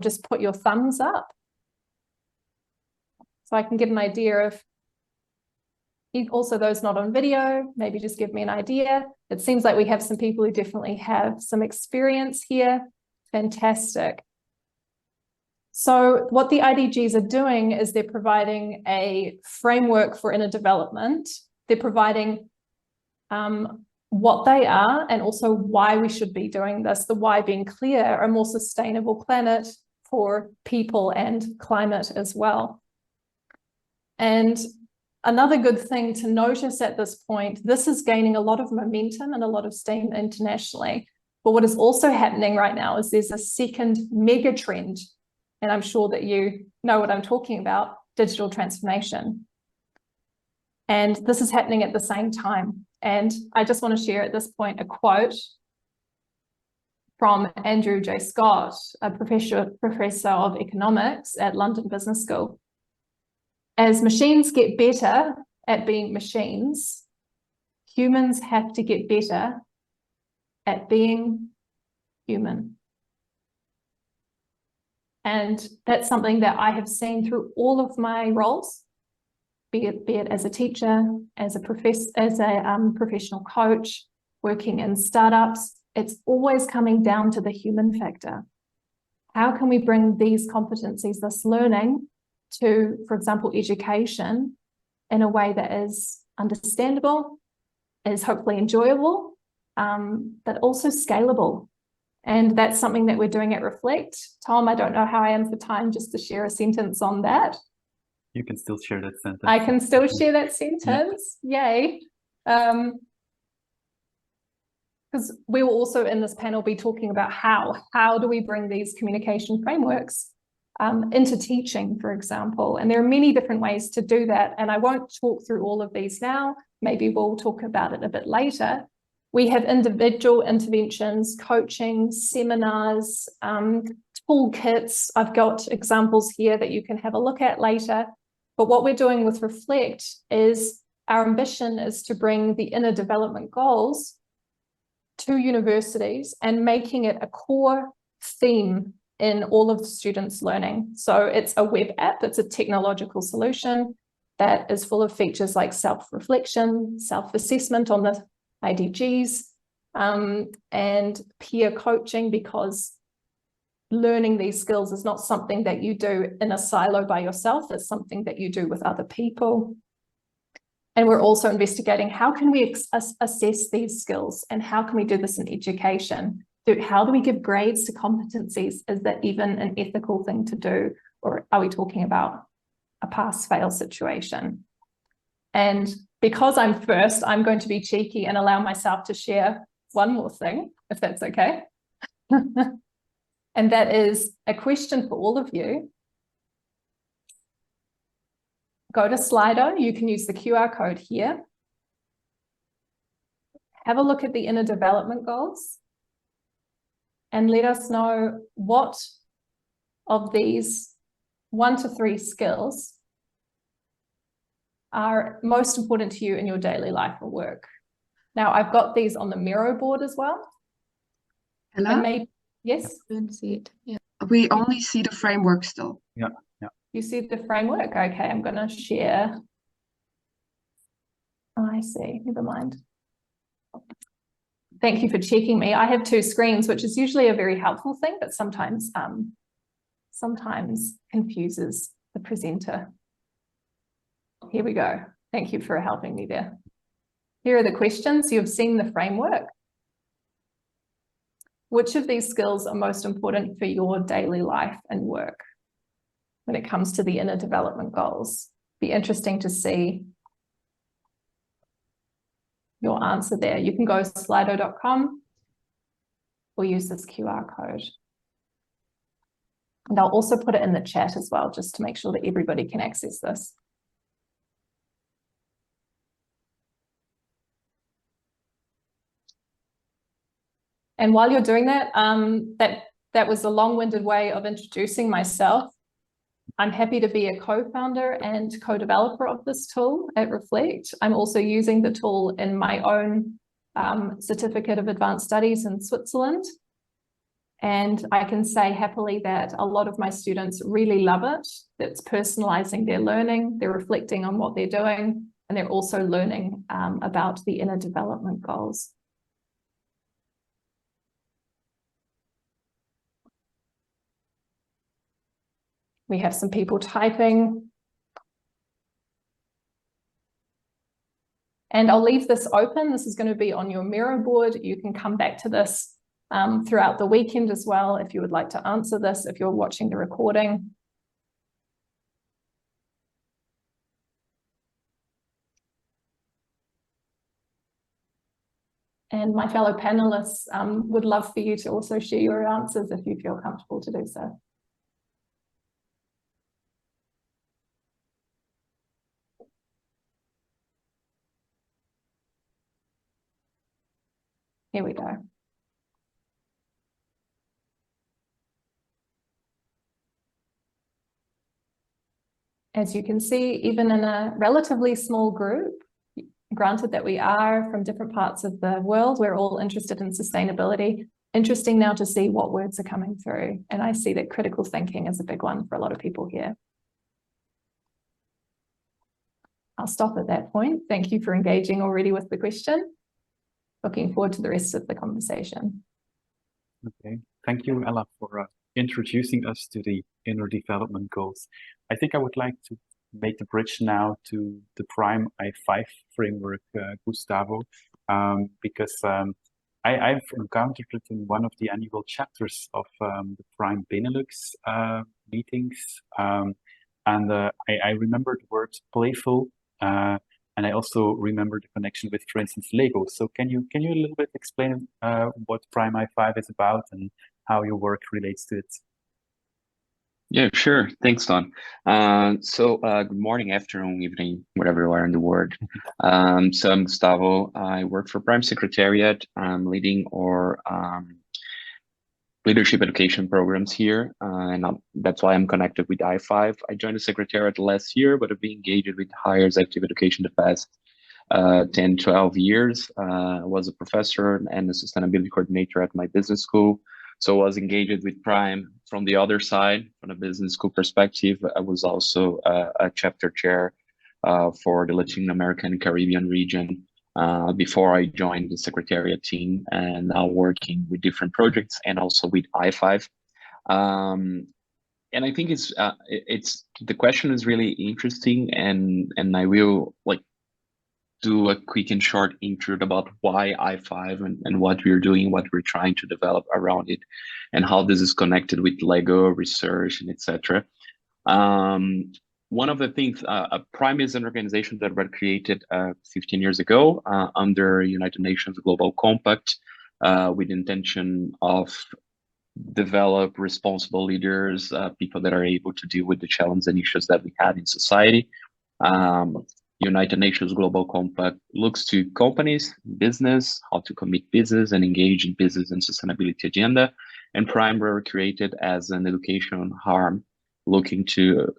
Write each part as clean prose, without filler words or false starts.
just put your thumbs up so I can get an idea of, also those not on video, maybe just give me an idea. It seems like we have some people who definitely have some experience here. Fantastic. So what the IDGs are doing is they're providing a framework for inner development. They're providing what they are and also why we should be doing this, the why being clear, a more sustainable planet for people and climate as well. And another good thing to notice at this point, this is gaining a lot of momentum and a lot of steam internationally. But what is also happening right now is there's a second mega trend, and I'm sure that you know what I'm talking about, digital transformation. And this is happening at the same time. And I just want to share at this point a quote from Andrew J. Scott, a professor of economics at London Business School. As machines get better at being machines, humans have to get better at being human. And that's something that I have seen through all of my roles, be it as a teacher, as a professional coach, working in startups. It's always coming down to the human factor. How can we bring these competencies, this learning, to, for example, education in a way that is understandable, is hopefully enjoyable, but also scalable. And that's something that we're doing at Rflect. Tom, I don't know how I am for time, just to share a sentence on that. You can still share that sentence. I can still share that sentence. Yeah. Yay. Because we will also in this panel be talking about how do we bring these communication frameworks into teaching, for example. And there are many different ways to do that. And I won't talk through all of these now. Maybe we'll talk about it a bit later. We have individual interventions, coaching, seminars, toolkits. I've got examples here that you can have a look at later. But what we're doing with Rflect is our ambition is to bring the inner development goals to universities and making it a core theme in all of the students' learning. So it's a web app, it's a technological solution that is full of features like self-reflection, self-assessment on the IDGs, and peer coaching, because learning these skills is not something that you do in a silo by yourself, it's something that you do with other people. And we're also investigating how can we assess these skills and how can we do this in education? How do we give grades to competencies? Is that even an ethical thing to do? Or are we talking about a pass-fail situation? And because I'm first, I'm going to be cheeky and allow myself to share one more thing, if that's okay. And that is a question for all of you. Go to Slido. You can use the QR code here. Have a look at the inner development goals and let us know what of these 1 to 3 skills are most important to you in your daily life or work. Now, I've got these on the Miro board as well. Hello? Yes? I don't see it. Yeah. We only see the framework still. Yeah. You see the framework? Okay, I'm going to share. Oh, I see. Never mind. Thank you for checking me. I have 2 screens, which is usually a very helpful thing, but sometimes confuses the presenter. Here we go. Thank you for helping me there. Here are the questions. You've seen the framework. Which of these skills are most important for your daily life and work when it comes to the inner development goals? Be interesting to see your answer there. You can go to slido.com or use this QR code. And I'll also put it in the chat as well, just to make sure that everybody can access this. And while you're doing that, that was a long-winded way of introducing myself. I'm happy to be a co-founder and co-developer of this tool at Rflect. I'm also using the tool in my own certificate of advanced studies in Switzerland. And I can say happily that a lot of my students really love it. It's personalizing their learning, they're reflecting on what they're doing, and they're also learning about the inner development goals. We have some people typing. And I'll leave this open. This is going to be on your Miro board. You can come back to this throughout the weekend as well if you would like to answer this, if you're watching the recording. And my fellow panelists would love for you to also share your answers if you feel comfortable to do so. Here we go. As you can see, even in a relatively small group, granted that we are from different parts of the world, we're all interested in sustainability. Interesting now to see what words are coming through. And I see that critical thinking is a big one for a lot of people here. I'll stop at that point. Thank you for engaging already with the question. Looking forward to the rest of the conversation. Okay, thank you, Ella, for introducing us to the inner development goals. I think I would like to make the bridge now to the Prime I5 framework, Gustavo, because I've encountered it in one of the annual chapters of the Prime Benelux meetings, and I remember the word playful, and I also remember the connection with, for instance, Lego. So can you a little bit explain what Prime I5 is about and how your work relates to it? Yeah, sure. Thanks, Don. Good morning, afternoon, evening, wherever you are in the world. So I'm Gustavo. I work for Prime Secretariat. I'm leading our leadership education programs here, and that's why I'm connected with I5. I joined the Secretariat last year, but I've been engaged with higher active education the past 10, 12 years. I was a professor and a sustainability coordinator at my business school. So I was engaged with Prime from the other side, from a business school perspective. I was also a chapter chair for the Latin American and Caribbean region before I joined the Secretariat team, and now working with different projects and also with I5. And I think it's the question is really interesting, and I will do a quick and short intro about why I5 and what we're doing, what we're trying to develop around it, and how this is connected with Lego research and etc. One of the things, Prime is an organization that was created 15 years ago under United Nations Global Compact with the intention of develop responsible leaders, people that are able to deal with the challenges and issues that we have in society. United Nations Global Compact looks to companies, business, how to commit business and engage in business and sustainability agenda. And Prime were created as an education arm looking to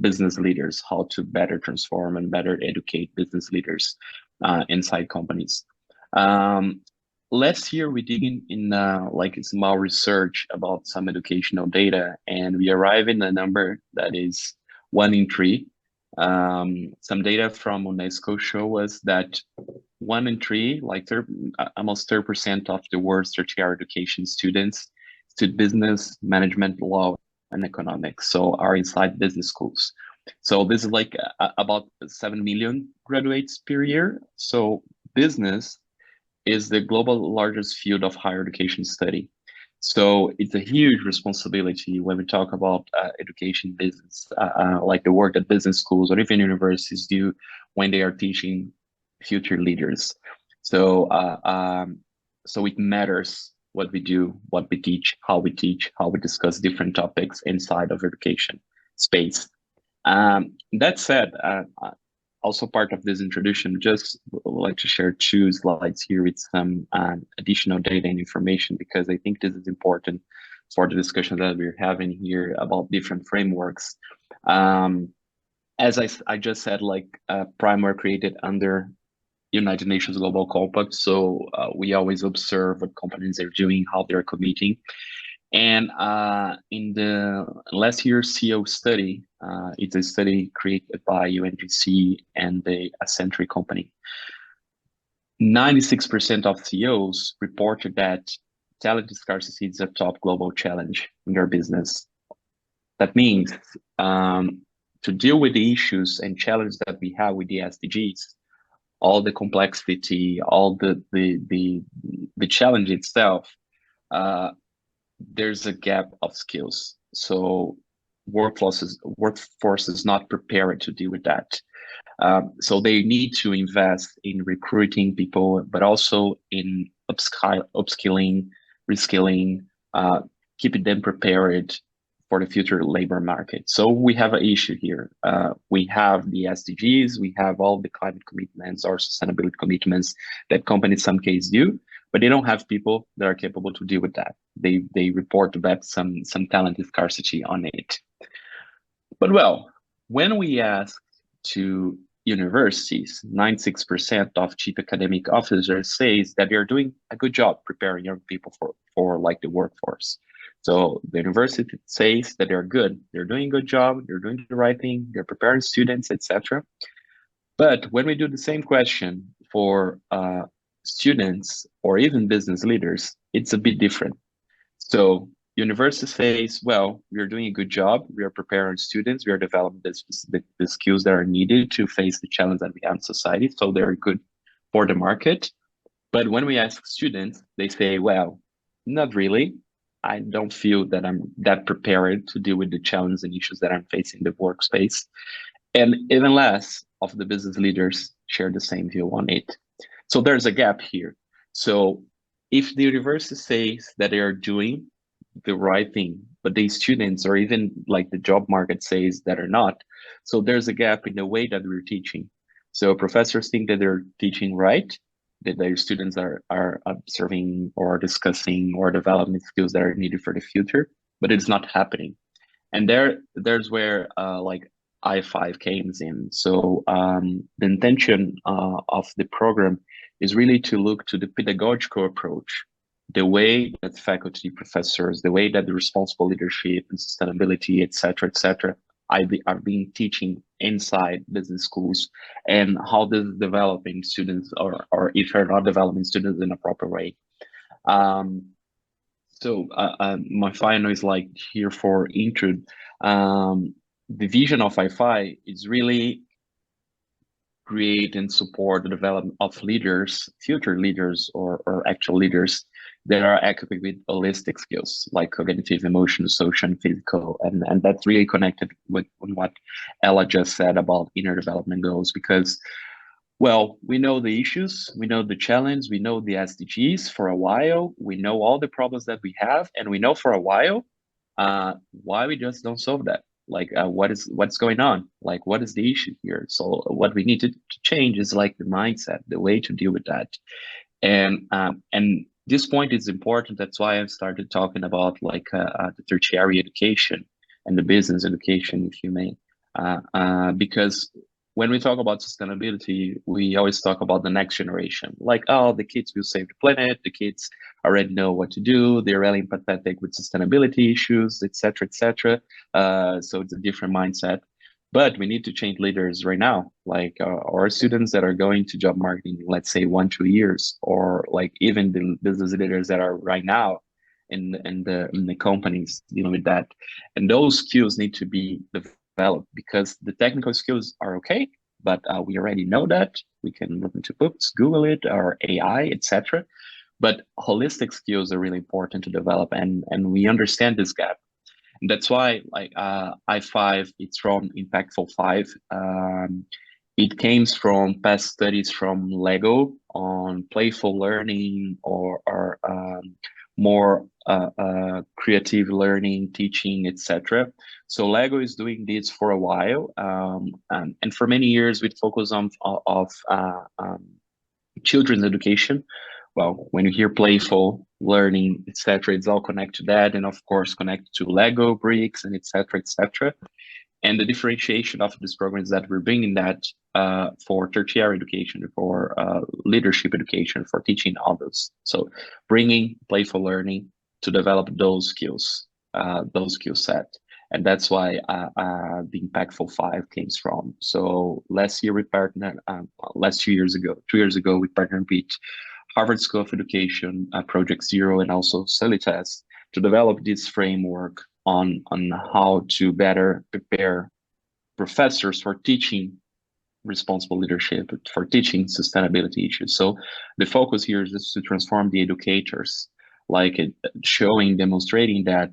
business leaders, how to better transform and better educate business leaders inside companies. Last year, we did in small research about some educational data, and we arrived in a number that is 1 in 3. Some data from UNESCO show us that 1 in 3, almost 30% of the world's tertiary education students study business, management, law, and economics, so are inside business schools. So this is about 7 million graduates per year. So business is the global largest field of higher education study. So it's a huge responsibility when we talk about education business, like the work that business schools or even universities do when they are teaching future leaders. So it matters what we do, what we teach, how we discuss different topics inside of education space. That said, also part of this introduction, just would like to share 2 slides here with some additional data and information, because I think this is important for the discussion that we're having here about different frameworks. As I just said, Prime were created under United Nations Global Compact. So we always observe what companies are doing, how they're committing. And in the last year's CEO study, it's a study created by UNGC and the Century company. 96% of CEOs reported that talent scarcity is a top global challenge in their business. That means to deal with the issues and challenges that we have with the SDGs, all the complexity, all the challenge itself, there's a gap of skills. So workforce is not prepared to deal with that. So they need to invest in recruiting people, but also in upskilling, reskilling, keeping them prepared for the future labor market. So we have an issue here. We have the SDGs, we have all the climate commitments or sustainability commitments that companies in some cases do, but they don't have people that are capable to deal with that. They report back some talent scarcity on it. But well, when we ask to universities, 96% of chief academic officers says that they're doing a good job preparing young people for like the workforce. So the university says that they're good, they're doing a good job, they're doing the right thing, they're preparing students, etc. But when we do the same question for students or even business leaders, it's a bit different. So university says, well, we are doing a good job, we are preparing students, we are developing the skills that are needed to face the challenge that we have in society, so they're good for the market. But when we ask students, they say, well, not really. I don't feel that I'm that prepared to deal with the challenges and issues that I'm facing in the workspace. And even less of the business leaders share the same view on it. So there's a gap here. So if the university says that they are doing the right thing, but the students or even like the job market says that are not, so there's a gap in the way that we're teaching. So professors think that they're teaching right, that their students are observing or discussing or developing skills that are needed for the future, but it's not happening. And there's where like I5 comes in. So the intention of the program is really to look to the pedagogical approach, the way that faculty, professors, the way that the responsible leadership and sustainability, et cetera, are being teaching inside business schools, and how this is developing students, or if they're not developing students in a proper way. So my final is like here for intro. The vision of I5 is really create and support the development of leaders, future leaders or actual leaders that are equipped with holistic skills like cognitive, emotional, social, and physical. And that's really connected with what Ella just said about inner development goals, because, well, we know the issues, we know the challenge, we know the SDGs for a while, we know all the problems that we have, and we know for a while why we just don't solve that. Like what's going on? Like what is the issue here? So what we need to change is like the mindset, the way to deal with that. And this point is important. That's why I've started talking about like the tertiary education and the business education, if you may, because when we talk about sustainability, we always talk about the next generation. Like, oh, the kids will save the planet. The kids already know what to do. They're really empathetic with sustainability issues, et cetera, et cetera. So it's a different mindset. But we need to change leaders right now. Like our students that are going to job marketing, let's say 1-2 years, or like even the business leaders that are right now in the companies dealing with that. And those skills need to be developed, because the technical skills are okay, but we already know that. We can look into books, Google it, or AI, etc. But holistic skills are really important to develop, and we understand this gap. And that's why like I5, it's from Impactful 5. It came from past studies from Lego on playful learning or more creative learning, teaching, etc. So Lego is doing this for a while, and for many years we focus on children's education. Well, when you hear playful learning, etc., it's all connected to that, and of course connected to Lego bricks and etc., etc. And the differentiation of these programs that we're bringing that for tertiary education, for leadership education, for teaching others. So bringing playful learning to develop those skills set. And that's why the Impactful 5 came from. So last year we partnered, 2 years ago, we partnered with Harvard School of Education, Project Zero, and also Solitas to develop this framework on how to better prepare professors for teaching responsible leadership, for teaching sustainability issues. So the focus here is just to transform the educators, like demonstrating that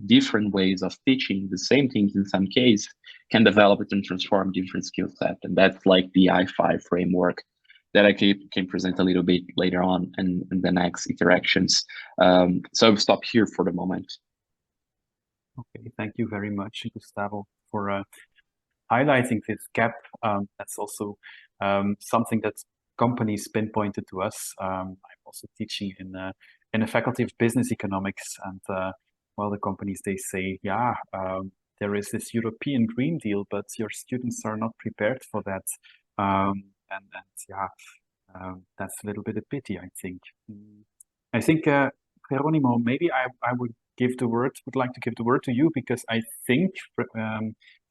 different ways of teaching the same things in some case can develop it and transform different skill sets. And that's like the I5 framework that I can present a little bit later on in the next interactions. So I'll stop here for the moment. Okay, thank you very much, Gustavo, for highlighting this gap. That's also something that companies pinpointed to us. I'm also teaching in the Faculty of Business Economics, and well, the companies, they say, yeah, there is this European Green Deal, but your students are not prepared for that. And yeah, that's a little bit a pity, I think. I think, Jeronimo, maybe I would like to give the word to you, because I think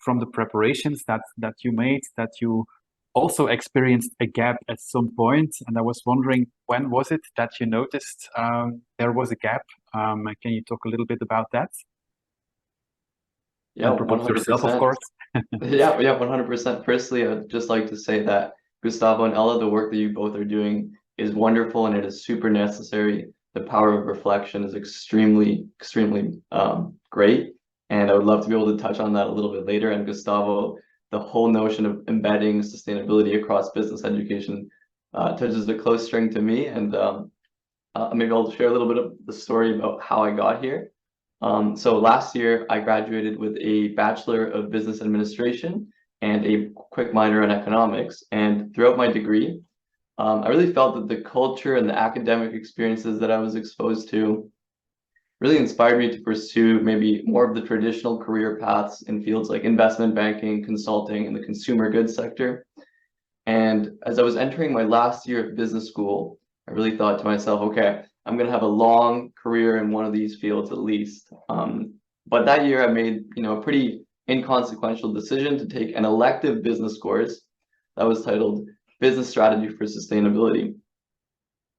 from the preparations that you made, that you also experienced a gap at some point, and I was wondering, when was it that you noticed there was a gap? Can you talk a little bit about that? Yeah, and propose 100%. yourself, of course. Yeah, 100%. Firstly, I'd just like to say that Gustavo and Ella, the work that you both are doing is wonderful, and it is super necessary. The power of reflection is extremely great, and I would love to be able to touch on that a little bit later. And Gustavo, the whole notion of embedding sustainability across business education touches a close string to me, and maybe I'll share a little bit of the story about how I got here. So last year, I graduated with a Bachelor of Business Administration and a quick minor in economics. And throughout my degree, I really felt that the culture and the academic experiences that I was exposed to really inspired me to pursue maybe more of the traditional career paths in fields like investment banking, consulting, and the consumer goods sector. And as I was entering my last year of business school, I really thought to myself, okay, I'm going to have a long career in one of these fields at least. But that year I made, a pretty inconsequential decision to take an elective business course that was titled Business Strategy for Sustainability.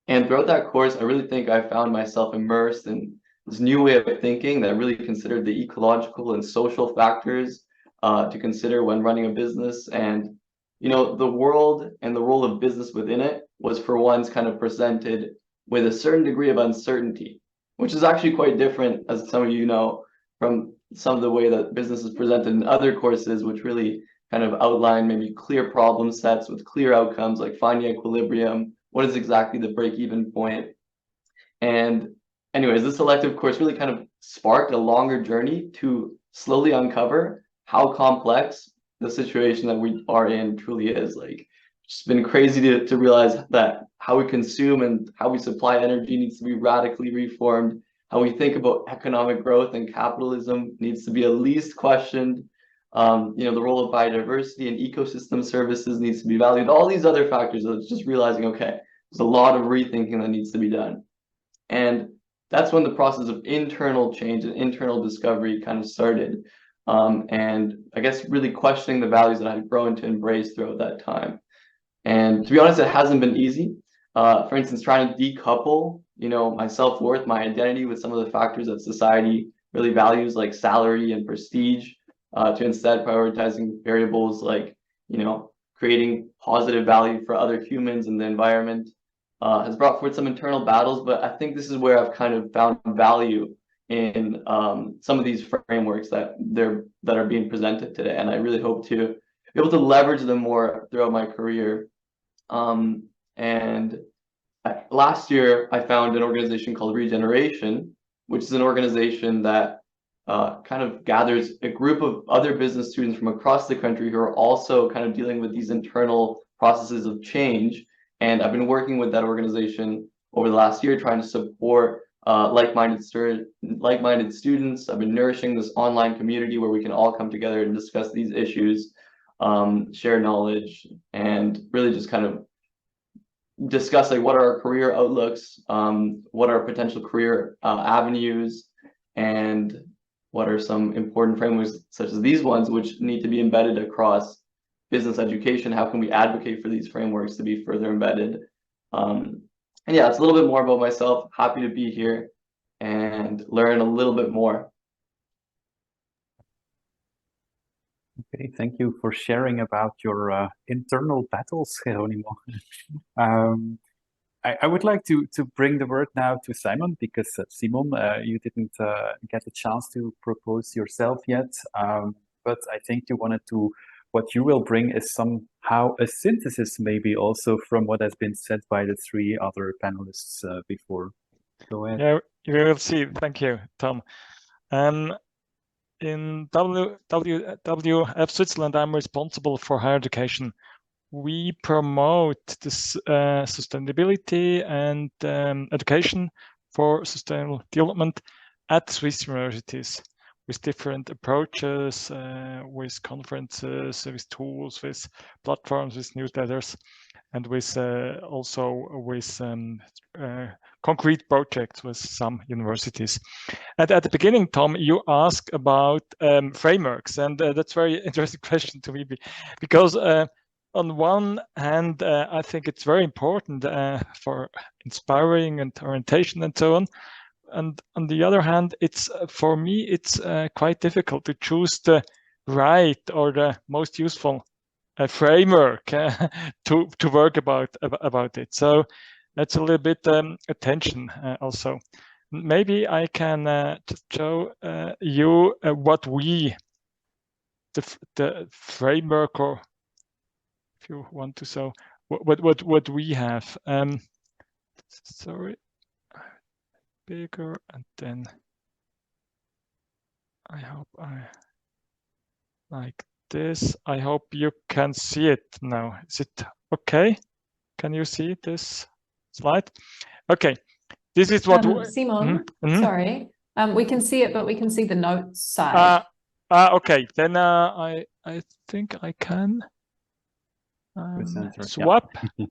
And throughout that course, I really think I found myself immersed in this new way of thinking that really considered the ecological and social factors to consider when running a business. And, the world and the role of business within it was for once kind of presented with a certain degree of uncertainty, which is actually quite different, as some of you know, from some of the way that business is presented in other courses, which really kind of outline maybe clear problem sets with clear outcomes, like finding equilibrium, what is exactly the break-even point. And anyways, this elective course really kind of sparked a longer journey to slowly uncover how complex the situation that we are in truly is. Like, it's been crazy to realize that how we consume and how we supply energy needs to be radically reformed. How we think about economic growth and capitalism needs to be at least questioned. The role of biodiversity and ecosystem services needs to be valued. All these other factors, it's just realizing, okay, there's a lot of rethinking that needs to be done. And that's when the process of internal change and internal discovery kind of started. And I guess really questioning the values that I've grown to embrace throughout that time. And to be honest, it hasn't been easy. For instance, trying to decouple, my self-worth, my identity with some of the factors that society really values, like salary and prestige, to instead prioritizing variables like, creating positive value for other humans and the environment, has brought forth some internal battles. But I think this is where I've kind of found value in some of these frameworks that are being presented today. And I really hope to be able to leverage them more throughout my career. And last year, I found an organization called Regeneration, which is an organization that kind of gathers a group of other business students from across the country who are also kind of dealing with these internal processes of change. And I've been working with that organization over the last year, trying to support like-minded students. I've been nourishing this online community where we can all come together and discuss these issues, share knowledge, and really just kind of discuss like what are our career outlooks, what are potential career avenues, and what are some important frameworks such as these ones which need to be embedded across business education. How can we advocate for these frameworks to be further embedded? And yeah, it's a little bit more about myself. Happy to be here and learn a little bit more. Okay, thank you for sharing about your internal battles, Jeronimo. I would like to bring the word now to Simon, because Simon, you didn't get a chance to propose yourself yet, but I think you wanted to, what you will bring is somehow a synthesis maybe also from what has been said by the three other panelists before. Go ahead. Yeah, you will see. Thank you, Tom. In WWF Switzerland, I'm responsible for higher education. We promote this sustainability and education for sustainable development at Swiss universities with different approaches, with conferences, with tools, with platforms, with newsletters, and with also with concrete projects with some universities. And at the beginning, Tom, you asked about frameworks, and that's a very interesting question to me, because on one hand, I think it's very important for inspiring and orientation and so on. And on the other hand, it's for me, it's quite difficult to choose the right or the most useful framework to work about it. So that's a little bit a tension also. Maybe I can just show you what we, the framework, or if you want to, so what we have. Sorry, bigger, and then I hope I like this. I hope you can see it now. Is it okay? Can you see this slide? Okay, this is what Simon, sorry, we can see it, but we can see the notes side. Okay, then I think I can swap. Yeah.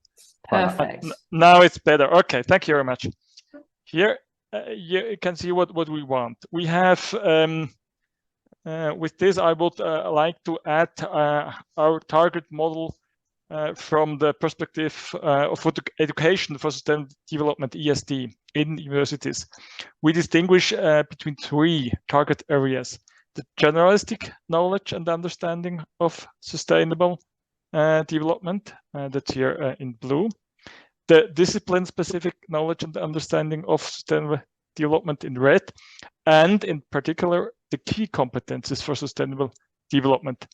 Perfect. Now it's better. Okay, thank you very much. Here you can see what we want. We have with this, I would like to add our target model from the perspective of education for sustainable development, ESD, in universities. We distinguish between three target areas: the generalistic knowledge and understanding of sustainable development, that's here in blue; the discipline-specific knowledge and understanding of sustainable development in red; and in particular, the key competences for sustainable development.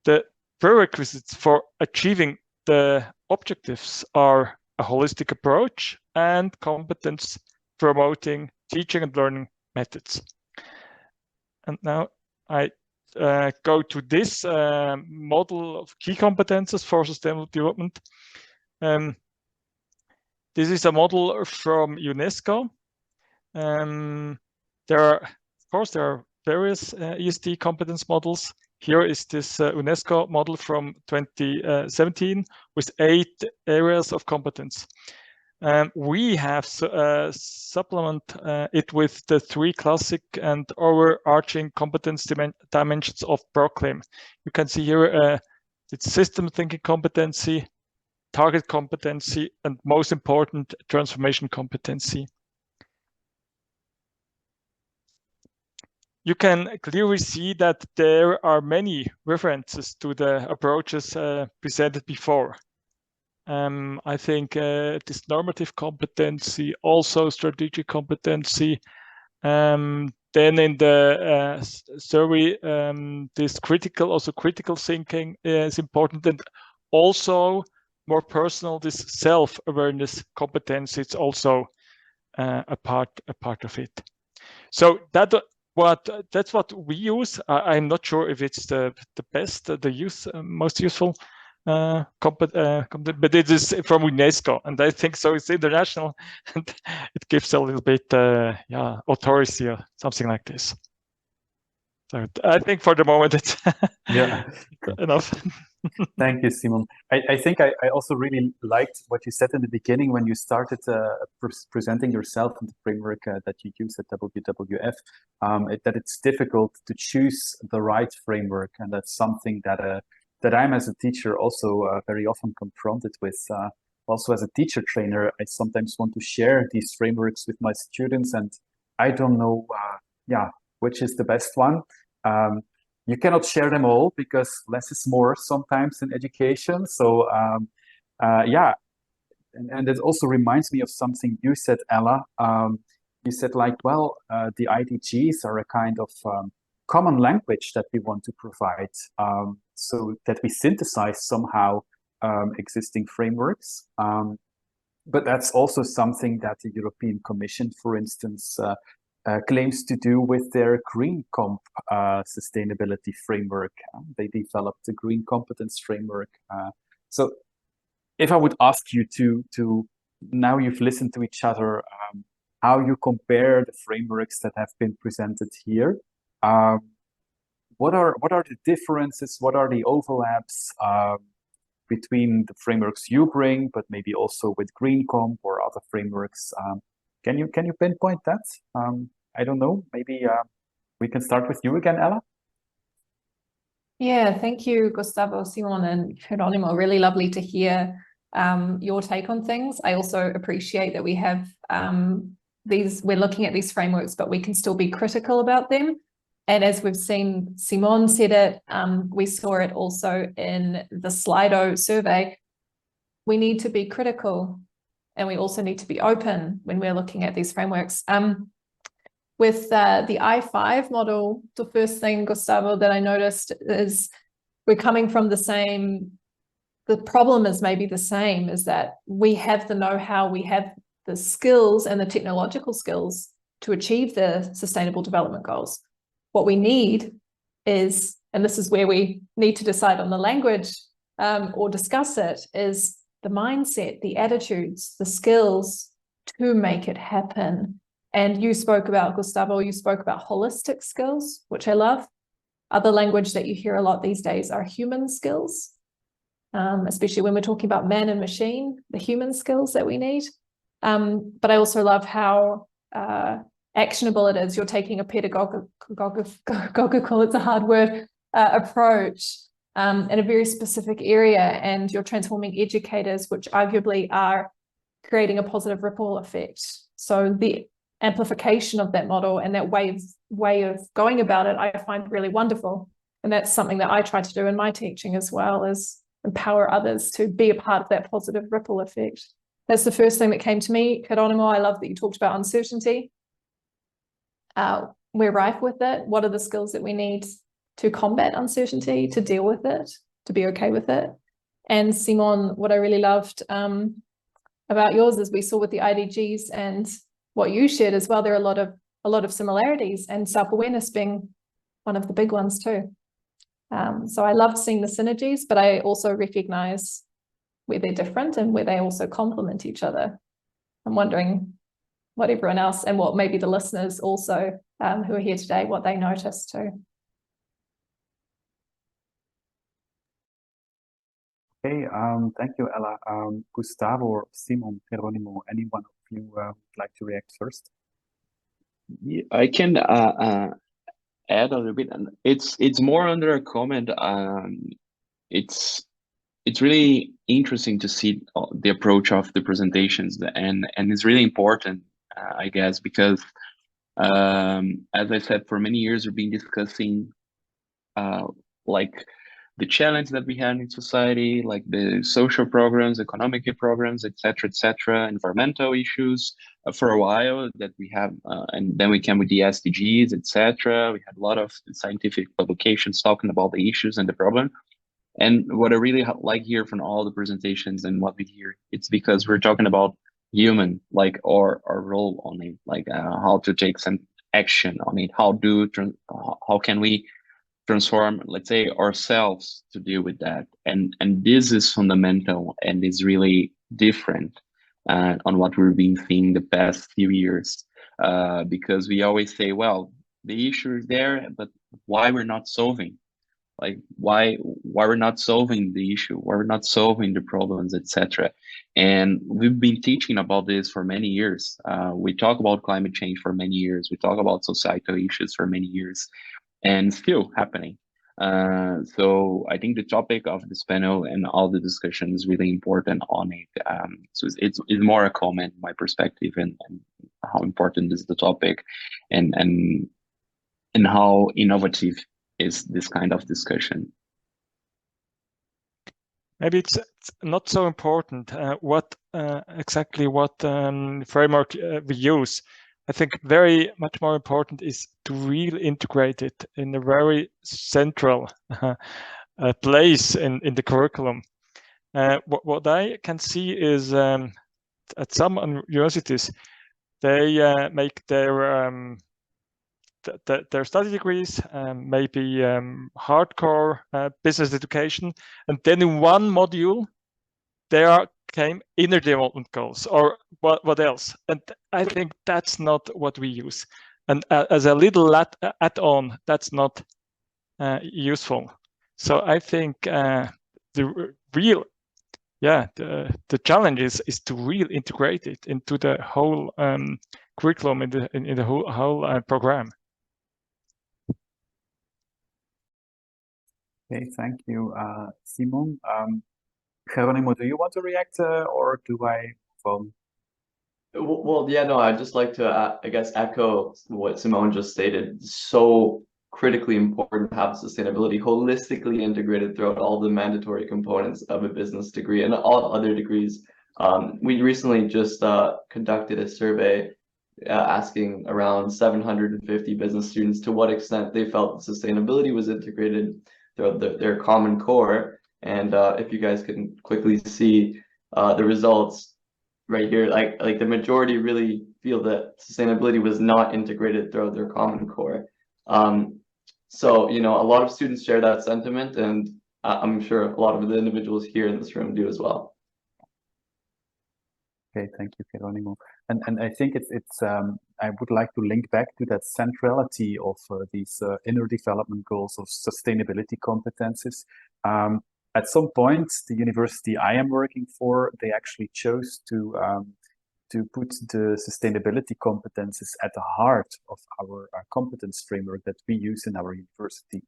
The prerequisites for achieving the objectives are a holistic approach and competence promoting teaching and learning methods. And now I go to this model of key competences for sustainable development. This is a model from UNESCO. There are, of course, there are various ESD competence models. Here is this UNESCO model from 2017 with 8 areas of competence. We have supplement it with the 3 classic and overarching competence dimensions of PROCLAIM. You can see here it's system thinking competency, target competency, and most important, transformation competency. You can clearly see that there are many references to the approaches presented before. I think this normative competency, also strategic competency, then in the survey, this critical thinking is important, and also more personal, this self-awareness competence, it's also a part of it. So that's what we use. I'm not sure if it's the best, most useful but it is from UNESCO, and I think so. It's international, and it gives a little bit, authority or something like this. So I think for the moment it's Yeah. enough. Thank you, Simon. I think I also really liked what you said in the beginning when you started presenting yourself in the framework that you use at WWF, that it's difficult to choose the right framework. And that's something that I'm as a teacher also very often confronted with. Also as a teacher trainer, I sometimes want to share these frameworks with my students, and I don't know, which is the best one. You cannot share them all because less is more sometimes in education. So and it also reminds me of something you said, Ella. You said like, well, the IDGs are a kind of common language that we want to provide, so that we synthesize somehow existing frameworks. But that's also something that the European Commission, for instance, claims to do with their Green Comp sustainability framework. They developed the Green Competence Framework. So if I would ask you to now you've listened to each other, how you compare the frameworks that have been presented here, what are the differences? What are the overlaps between the frameworks you bring, but maybe also with Green Comp or other frameworks? Can you pinpoint that? I don't know. Maybe we can start with you again, Ella. Yeah, thank you, Gustavo, Simon, and Jeronimo. Really lovely to hear your take on things. I also appreciate that we have we're looking at these frameworks, but we can still be critical about them. And as we've seen, Simon said it, we saw it also in the Slido survey. We need to be critical, and we also need to be open when we're looking at these frameworks. With the I5 model, the first thing, Gustavo, that I noticed is we're coming from the problem is maybe the same, is that we have the know-how, we have the skills and the technological skills to achieve the Sustainable Development Goals. What we need is, and this is where we need to decide on the language or discuss it, is the mindset, the attitudes, the skills to make it happen. And you spoke about, Gustavo, you spoke about holistic skills, which I love. Other language that you hear a lot these days are human skills, especially when we're talking about man and machine, the human skills that we need. But I also love how actionable it is. You're taking a pedagogical, it's a hard word, approach in a very specific area, and you're transforming educators, which arguably are creating a positive ripple effect. So the amplification of that model and that way of going about it, I find really wonderful. And that's something that I try to do in my teaching as well, is empower others to be a part of that positive ripple effect. That's the first thing that came to me. Jeronimo, I love that you talked about uncertainty. We're rife with it. What are the skills that we need to combat uncertainty, to deal with it, to be okay with it? And Simon, what I really loved about yours is we saw with the IDGs and what you shared as well, there are a lot of similarities, and self-awareness being one of the big ones too. So I loved seeing the synergies, but I also recognize where they're different and where they also complement each other. I'm wondering what everyone else and what maybe the listeners also who are here today, what they noticed too. Okay, thank you, Ella. Gustavo or Simon, Jeronimo, anyone of you would like to react first? Yeah, I can add a little bit, and it's more under a comment. It's really interesting to see the approach of the presentations, and it's really important, I guess, because as I said, for many years we've been discussing like the challenge that we have in society, like the social programs, economic programs, etc., environmental issues for a while that we have, and then we came with the SDGs, etc. We had a lot of scientific publications talking about the issues and the problem. And what I really like here from all the presentations and what we hear, it's because we're talking about human, like our role on it, like how to take some action on it, how can we transform, let's say, ourselves to deal with that. And this is fundamental and is really different on what we've been seeing the past few years. Because we always say, well, the issue is there, but why we're not solving? Like why we're not solving the issue, why we're not solving the problems, etc. And we've been teaching about this for many years. We talk about climate change for many years. We talk about societal issues for many years, and still happening. So I think the topic of this panel and all the discussion is really important on it. So it's more a comment, my perspective, and how important is the topic, and how innovative is this kind of discussion. Maybe it's not so important what exactly what framework we use. I think very much more important is to really integrate it in a very central place in the curriculum. What I can see is at some universities, they make their study degrees, maybe hardcore business education, and then in one module there came inner development goals or what else. And I think that's not what we use. And as a little add-on, that's not useful. So I think the challenge is to really integrate it into the whole curriculum, in the whole program. Okay, thank you, Simon. Jeronimo, do you want to react, or do I move on? Well, yeah, no, I'd just like to, I guess, echo what Simone just stated. It's so critically important to have sustainability holistically integrated throughout all the mandatory components of a business degree and all other degrees. We recently just conducted a survey asking around 750 business students to what extent they felt sustainability was integrated throughout their common core. And if you guys can quickly see the results right here, like the majority really feel that sustainability was not integrated throughout their common core. So, you know, a lot of students share that sentiment, and I'm sure a lot of the individuals here in this room do as well. Okay, thank you, Jeronimo. And I think it's I would like to link back to that centrality of these inner development goals of sustainability competences. At some point, the university I am working for, they actually chose to put the sustainability competences at the heart of our competence framework that we use in our university.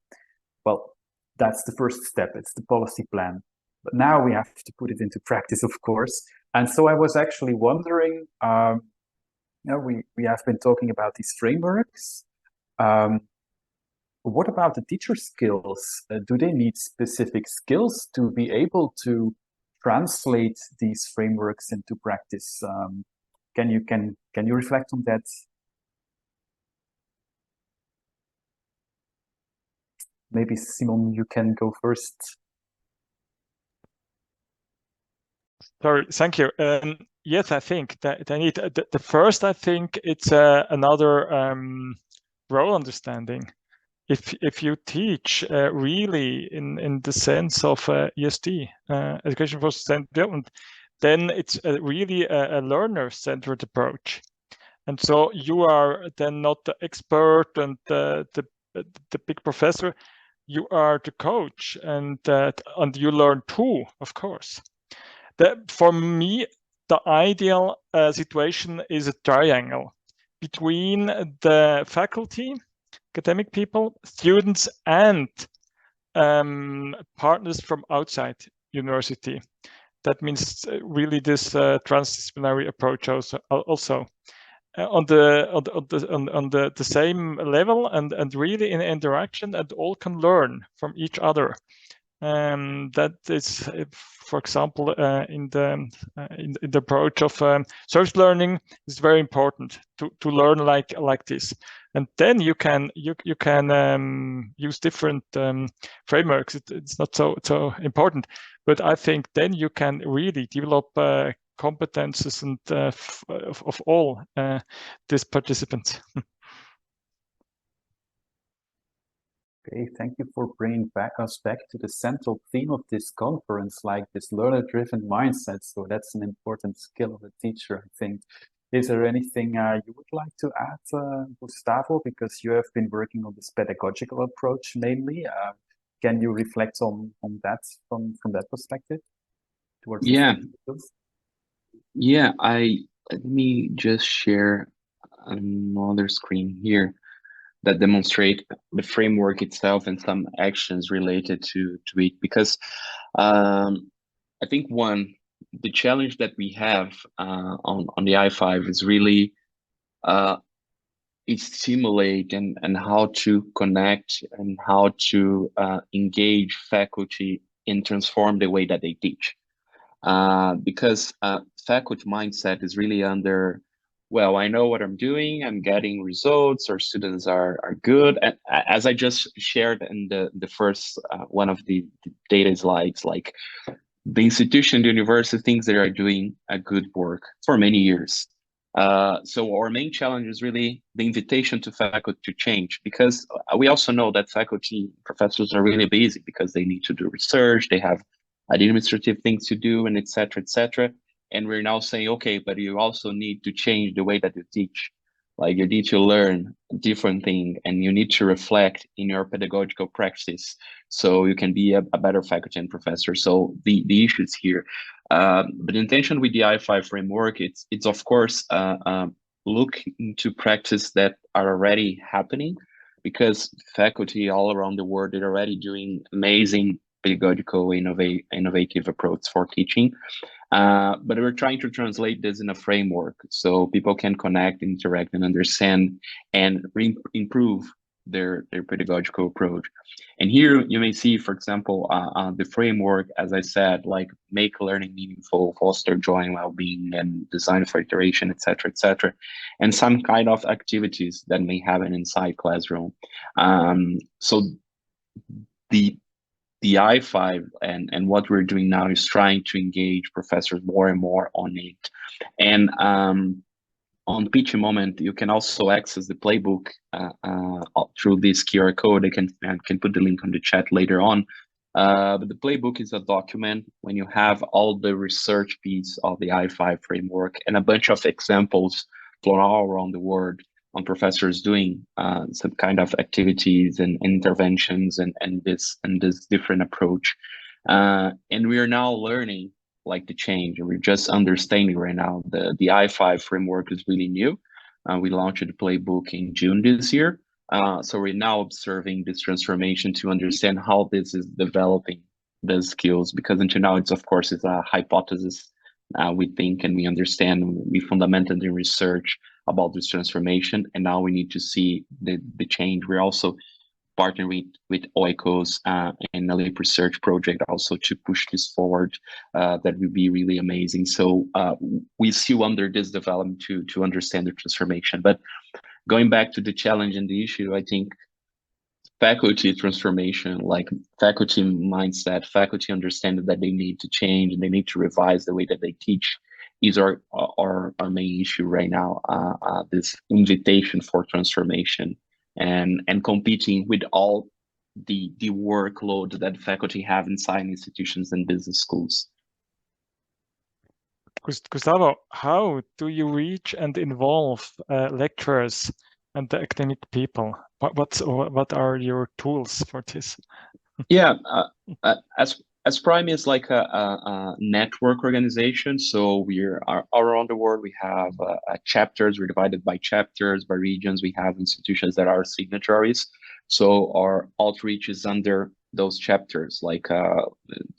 Well, that's the first step. It's the policy plan. But now we have to put it into practice, of course. And so I was actually wondering, you know, we have been talking about these frameworks. What about the teacher skills? Do they need specific skills to be able to translate these frameworks into practice? Can you reflect on that? Maybe Simon, you can go first. Sorry, thank you. Yes, I think that I need the first. I think it's another role understanding. If you teach really in the sense of ESD, education for sustainable development, then it's really a learner-centered approach. And so you are then not the expert and the big professor. You are the coach, and you learn too, of course. For me, the ideal situation is a triangle between the faculty, academic people, students, and partners from outside university. That means really this transdisciplinary approach also on the same level and really in interaction, and all can learn from each other. That is, for example, in the approach of service learning, is very important to learn like this. And then you can use different frameworks. It's not so important, but I think then you can really develop competences and of all these participants. Okay, thank you for bringing us back to the central theme of this conference, like this learner-driven mindset. So that's an important skill of a teacher, I think. Is there anything you would like to add, Gustavo? Because you have been working on this pedagogical approach mainly. Can you reflect on that from that perspective? Towards Yeah, skills? yeah. Let me just share another screen here that demonstrate the framework itself and some actions related to it. Because I think the challenge that we have on the I5 is really stimulate and how to connect and how to engage faculty and transform the way that they teach. Because faculty mindset is really under, well, I know what I'm doing, I'm getting results, our students are good. And as I just shared in the first one of the data slides, like the institution, the university thinks they are doing a good work for many years. So our main challenge is really the invitation to faculty to change, because we also know that faculty professors are really busy because they need to do research, they have administrative things to do, and et cetera, and we're now saying, okay, but you also need to change the way that you teach. Like, you need to learn a different thing, and you need to reflect in your pedagogical practice so you can be a better faculty and professor. So the issues here, but the intention with the I5 framework, it's of course look into practice that are already happening, because faculty all around the world are already doing amazing pedagogical innovative approach for teaching. But we're trying to translate this in a framework so people can connect, interact, and understand, and improve their pedagogical approach. And here you may see, for example, the framework, as I said, like make learning meaningful, foster joy and well-being, and design for iteration, et cetera, and some kind of activities that may happen inside classroom. So the I5 and what we're doing now is trying to engage professors more and more on it. And on the Pitch Moment, you can also access the playbook through this QR code. I can put the link on the chat later on. But the playbook is a document when you have all the research piece of the I5 framework and a bunch of examples from all around the world on professors doing some kind of activities and interventions and this different approach. And we are now learning like the change, and we're just understanding right now. The I5 framework is really new. We launched the playbook in June this year. So we're now observing this transformation to understand how this is developing the skills, because until now it's a hypothesis. We think and we understand, we fundamented in research about this transformation, and now we need to see the change. We're also partnering with oikos and a lip research project also to push this forward. That will be really amazing. So we still under this development to understand the transformation. But going back to the challenge and the issue, I think faculty transformation, like faculty mindset, faculty understanding that they need to change and they need to revise the way that they teach is our main issue right now. This invitation for transformation and competing with all the workload that faculty have inside institutions and business schools. Gustavo, how do you reach and involve lecturers and the academic people? What are your tools for this? Yeah, as PRME is like a network organization, so we are around the world. We have chapters. We're divided by chapters, by regions. We have institutions that are signatories. So our outreach is under those chapters. Like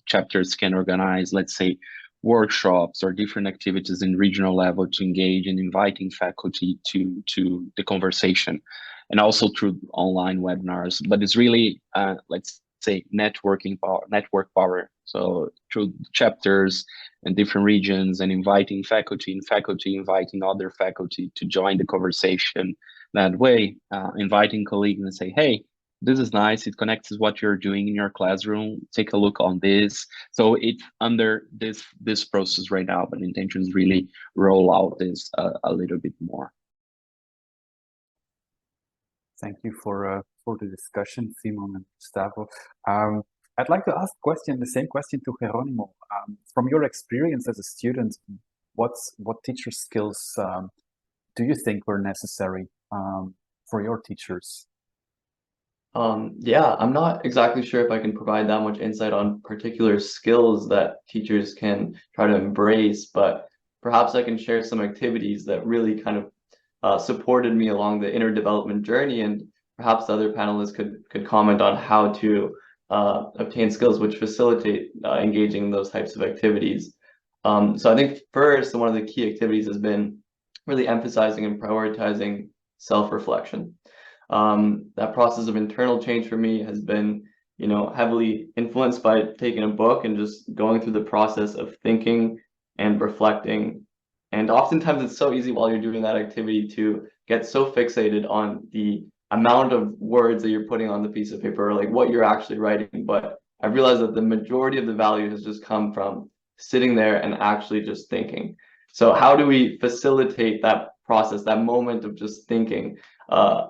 chapters can organize, let's say, workshops or different activities in regional level to engage in inviting faculty to the conversation, and also through online webinars. But it's really let's say network power. So through chapters and different regions, and inviting faculty, and faculty inviting other faculty to join the conversation that way, inviting colleagues and say, hey, this is nice, it connects with what you're doing in your classroom, take a look on this. So it's under this process right now, but the intention is really roll out this a little bit more. Thank you for for the discussion, Simon and Gustavo. I'd like to ask the same question to Jeronimo. From your experience as a student, what teacher skills do you think were necessary for your teachers? Yeah, I'm not exactly sure if I can provide that much insight on particular skills that teachers can try to embrace, but perhaps I can share some activities that really kind of supported me along the inner development journey, and perhaps the other panelists could comment on how to obtain skills which facilitate engaging in those types of activities. So I think first, one of the key activities has been really emphasizing and prioritizing self-reflection. That process of internal change for me has been, heavily influenced by taking a book and just going through the process of thinking and reflecting. And oftentimes it's so easy while you're doing that activity to get so fixated on the amount of words that you're putting on the piece of paper, or like what you're actually writing. But I realized that the majority of the value has just come from sitting there and actually just thinking. So how do we facilitate that process, that moment of just thinking? I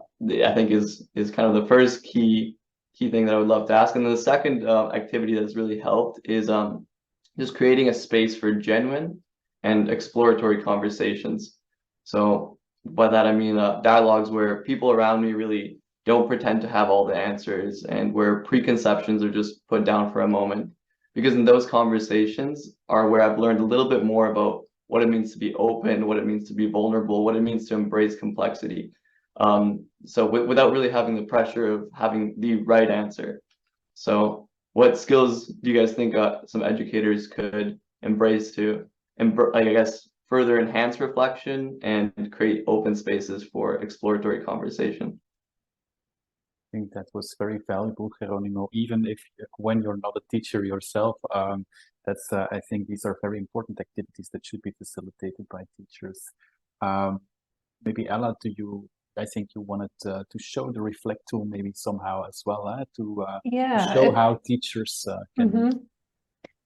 think is kind of the first key thing that I would love to ask. And then the second activity that's really helped is just creating a space for genuine and exploratory conversations. So by that I mean dialogues where people around me really don't pretend to have all the answers, and where preconceptions are just put down for a moment. Because in those conversations are where I've learned a little bit more about what it means to be open, what it means to be vulnerable, what it means to embrace complexity. So without really having the pressure of having the right answer. So what skills do you guys think some educators could embrace to, I guess, further enhance reflection and create open spaces for exploratory conversation? I think that was very valuable, Jeronimo, even if when you're not a teacher yourself. I think these are very important activities that should be facilitated by teachers. Maybe Ella, I think you wanted to show the Rflect tool maybe somehow as well, to show how teachers can.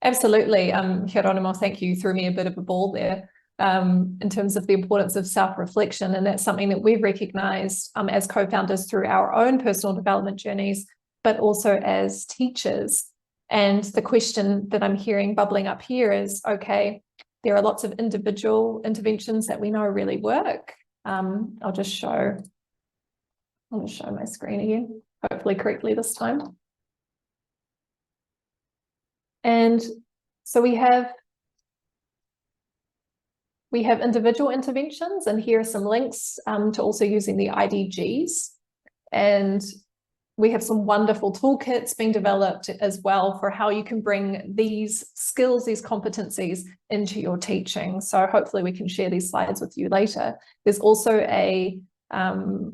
Absolutely. Jeronimo, thank you. You threw me a bit of a ball there in terms of the importance of self-reflection. And that's something that we've recognized as co-founders through our own personal development journeys, but also as teachers. And the question that I'm hearing bubbling up here is, okay, there are lots of individual interventions that we know really work. I'll just show my screen again, hopefully correctly this time. And so we have individual interventions, and here are some links to also using the IDGs. And we have some wonderful toolkits being developed as well for how you can bring these skills, these competencies into your teaching. So hopefully we can share these slides with you later. There's also so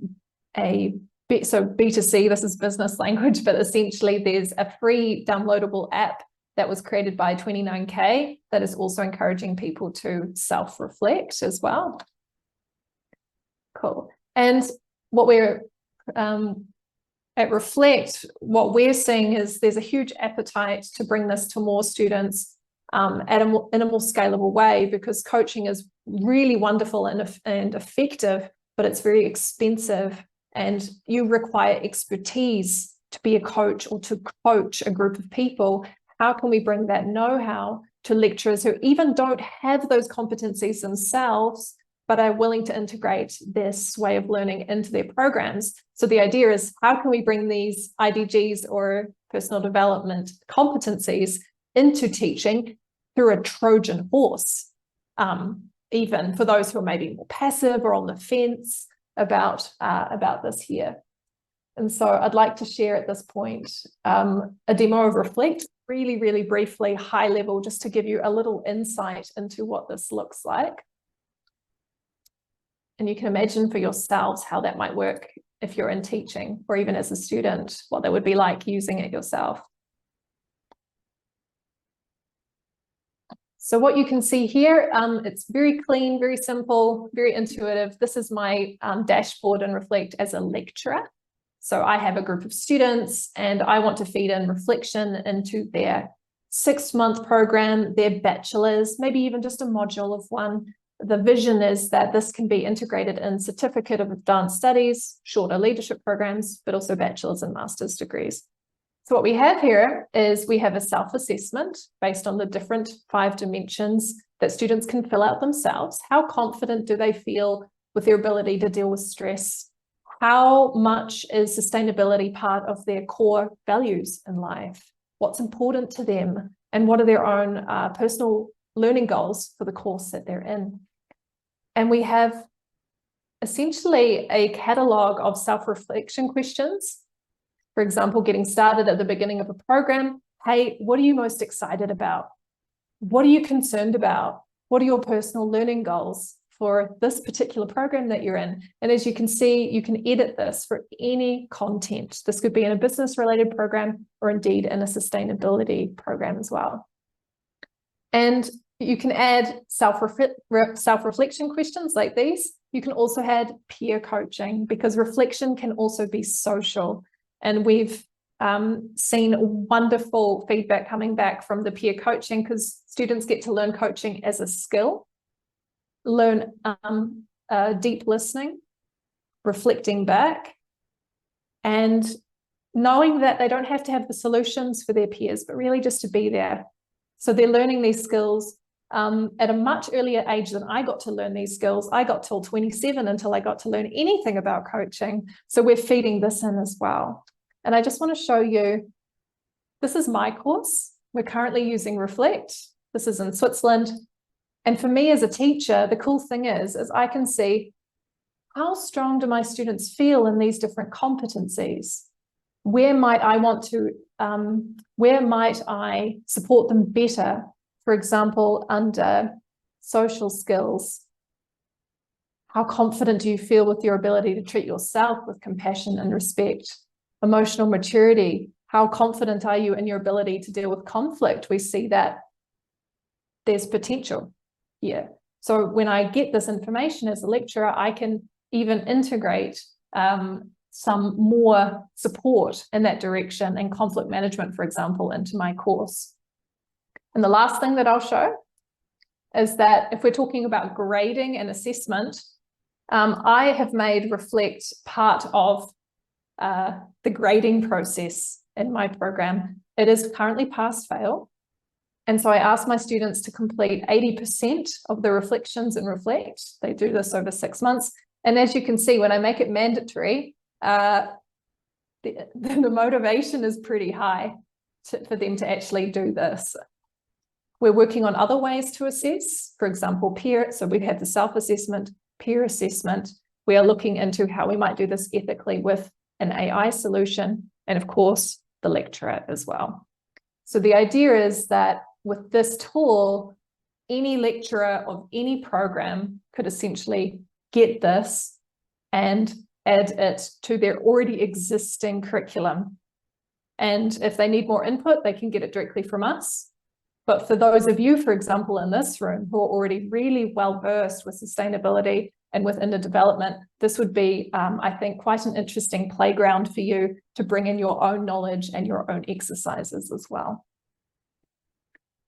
B2C, this is business language, but essentially there's a free downloadable app that was created by 29K that is also encouraging people to self-reflect as well. Cool. And what we're at Rflect, what we're seeing is there's a huge appetite to bring this to more students in a more scalable way, because coaching is really wonderful and effective, but it's very expensive, and you require expertise to be a coach or to coach a group of people. How can we bring that know-how to lecturers who even don't have those competencies themselves, but are willing to integrate this way of learning into their programs? So the idea is, how can we bring these IDGs or personal development competencies into teaching through a Trojan horse, even for those who are maybe more passive or on the fence about this here. And so I'd like to share at this point a demo of Rflect, really, really briefly, high level, just to give you a little insight into what this looks like. And you can imagine for yourselves how that might work if you're in teaching, or even as a student, what that would be like using it yourself. So what you can see here, it's very clean, very simple, very intuitive. This is my dashboard in Rflect as a lecturer. So I have a group of students and I want to feed in reflection into their 6-month program, their bachelor's, maybe even just a module of one. the vision is that this can be integrated in Certificate of Advanced Studies, shorter leadership programs, but also bachelor's and master's degrees. So what we have here is we have a self-assessment based on the different 5 dimensions that students can fill out themselves. How confident do they feel with their ability to deal with stress? How much is sustainability part of their core values in life? What's important to them? And what are their own personal learning goals for the course that they're in? And we have essentially a catalog of self-reflection questions. For example, getting started at the beginning of a program. Hey, what are you most excited about? What are you concerned about? What are your personal learning goals for this particular program that you're in? And as you can see, you can edit this for any content. This could be in a business-related program or indeed in a sustainability program as well. And you can add self-reflection questions like these. You can also add peer coaching, because reflection can also be social. And we've seen wonderful feedback coming back from the peer coaching, because students get to learn coaching as a skill, learn deep listening, reflecting back, and knowing that they don't have to have the solutions for their peers, but really just to be there. So they're learning these skills at a much earlier age than I got to learn these skills. I got till 27 until I got to learn anything about coaching. So we're feeding this in as well. And I just want to show you, this is my course. We're currently using Rflect. This is in Switzerland. And for me as a teacher, the cool thing is I can see, how strong do my students feel in these different competencies? Where might I want to, where might I support them better? For example, under social skills, how confident do you feel with your ability to treat yourself with compassion and respect? Emotional maturity, how confident are you in your ability to deal with conflict? We see that there's potential here. So when I get this information as a lecturer, I can even integrate some more support in that direction and conflict management, for example, into my course. And the last thing that I'll show is that if we're talking about grading and assessment, I have made Rflect part of the grading process in my program. It is currently pass-fail. And so I ask my students to complete 80% of the reflections in Rflect. They do this over 6 months. And as you can see, when I make it mandatory, the motivation is pretty high for them to actually do this. We're working on other ways to assess, for example, peer. So we have the self-assessment, peer assessment. We are looking into how we might do this ethically with an AI solution, and of course, the lecturer as well. So the idea is that with this tool, any lecturer of any program could essentially get this and add it to their already existing curriculum. And if they need more input, they can get it directly from us. But for those of you, for example, in this room who are already really well versed with sustainability and with inner development, this would be, I think, quite an interesting playground for you to bring in your own knowledge and your own exercises as well.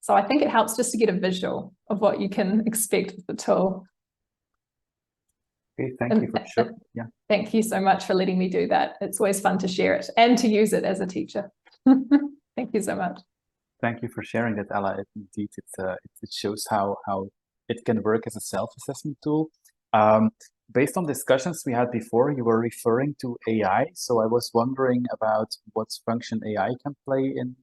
So I think it helps just to get a visual of what you can expect with the tool. Okay, thank you for sure. Yeah. Thank you so much for letting me do that. It's always fun to share it and to use it as a teacher. Thank you so much. Thank you for sharing that, Ella. Indeed, it shows how it can work as a self-assessment tool. Based on discussions we had before, you were referring to AI. So I was wondering about what function AI can play in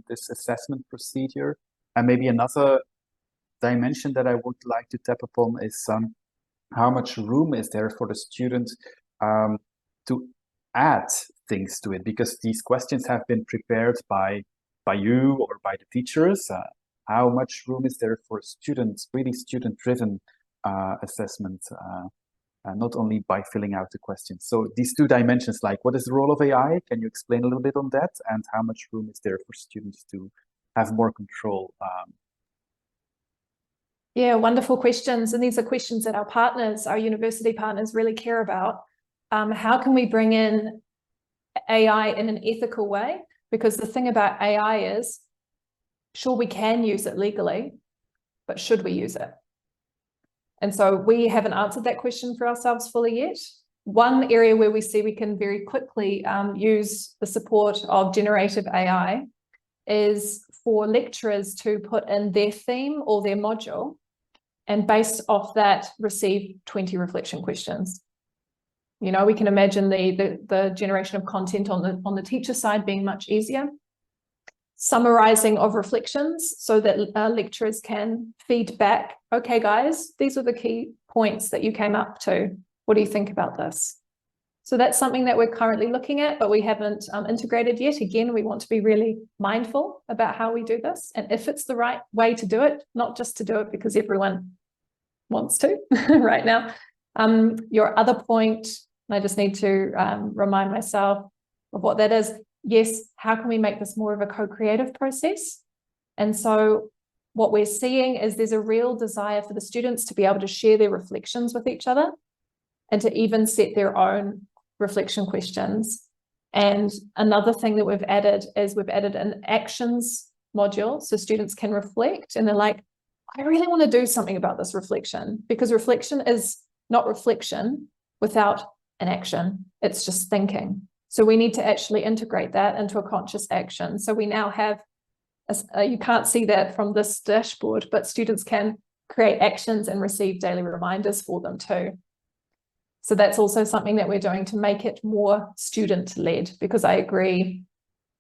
this assessment procedure. And maybe another dimension that I would like to tap upon is how much room is there for the student to add things to it? Because these questions have been prepared by you or by the teachers. How much room is there for students, really student-driven assessment, not only by filling out the questions? So these two dimensions, like what is the role of AI? Can you explain a little bit on that? And how much room is there for students to have more control? Yeah, wonderful questions. And these are questions that our partners, our university partners, really care about. How can we bring in AI in an ethical way? Because the thing about AI is, sure, we can use it legally, but should we use it? And so we haven't answered that question for ourselves fully yet. One area where we see we can very quickly use the support of generative AI is for lecturers to put in their theme or their module, and based off that, receive 20 reflection questions. You know, we can imagine the generation of content on the teacher side being much easier. Summarizing of reflections so that lecturers can feed back, okay, guys, these are the key points that you came up to. What do you think about this? So that's something that we're currently looking at, but we haven't integrated yet. Again, we want to be really mindful about how we do this and if it's the right way to do it, not just to do it because everyone wants to right now. Your other point, I just need to remind myself of what that is. Yes, how can we make this more of a co-creative process? And so what we're seeing is there's a real desire for the students to be able to share their reflections with each other and to even set their own reflection questions. And another thing that we've added is we've added an actions module so students can reflect and they're like, I really want to do something about this reflection, because reflection is not reflection without an action. It's just thinking. So we need to actually integrate that into a conscious action. So we now have, you can't see that from this dashboard, but students can create actions and receive daily reminders for them too. So that's also something that we're doing to make it more student-led, because I agree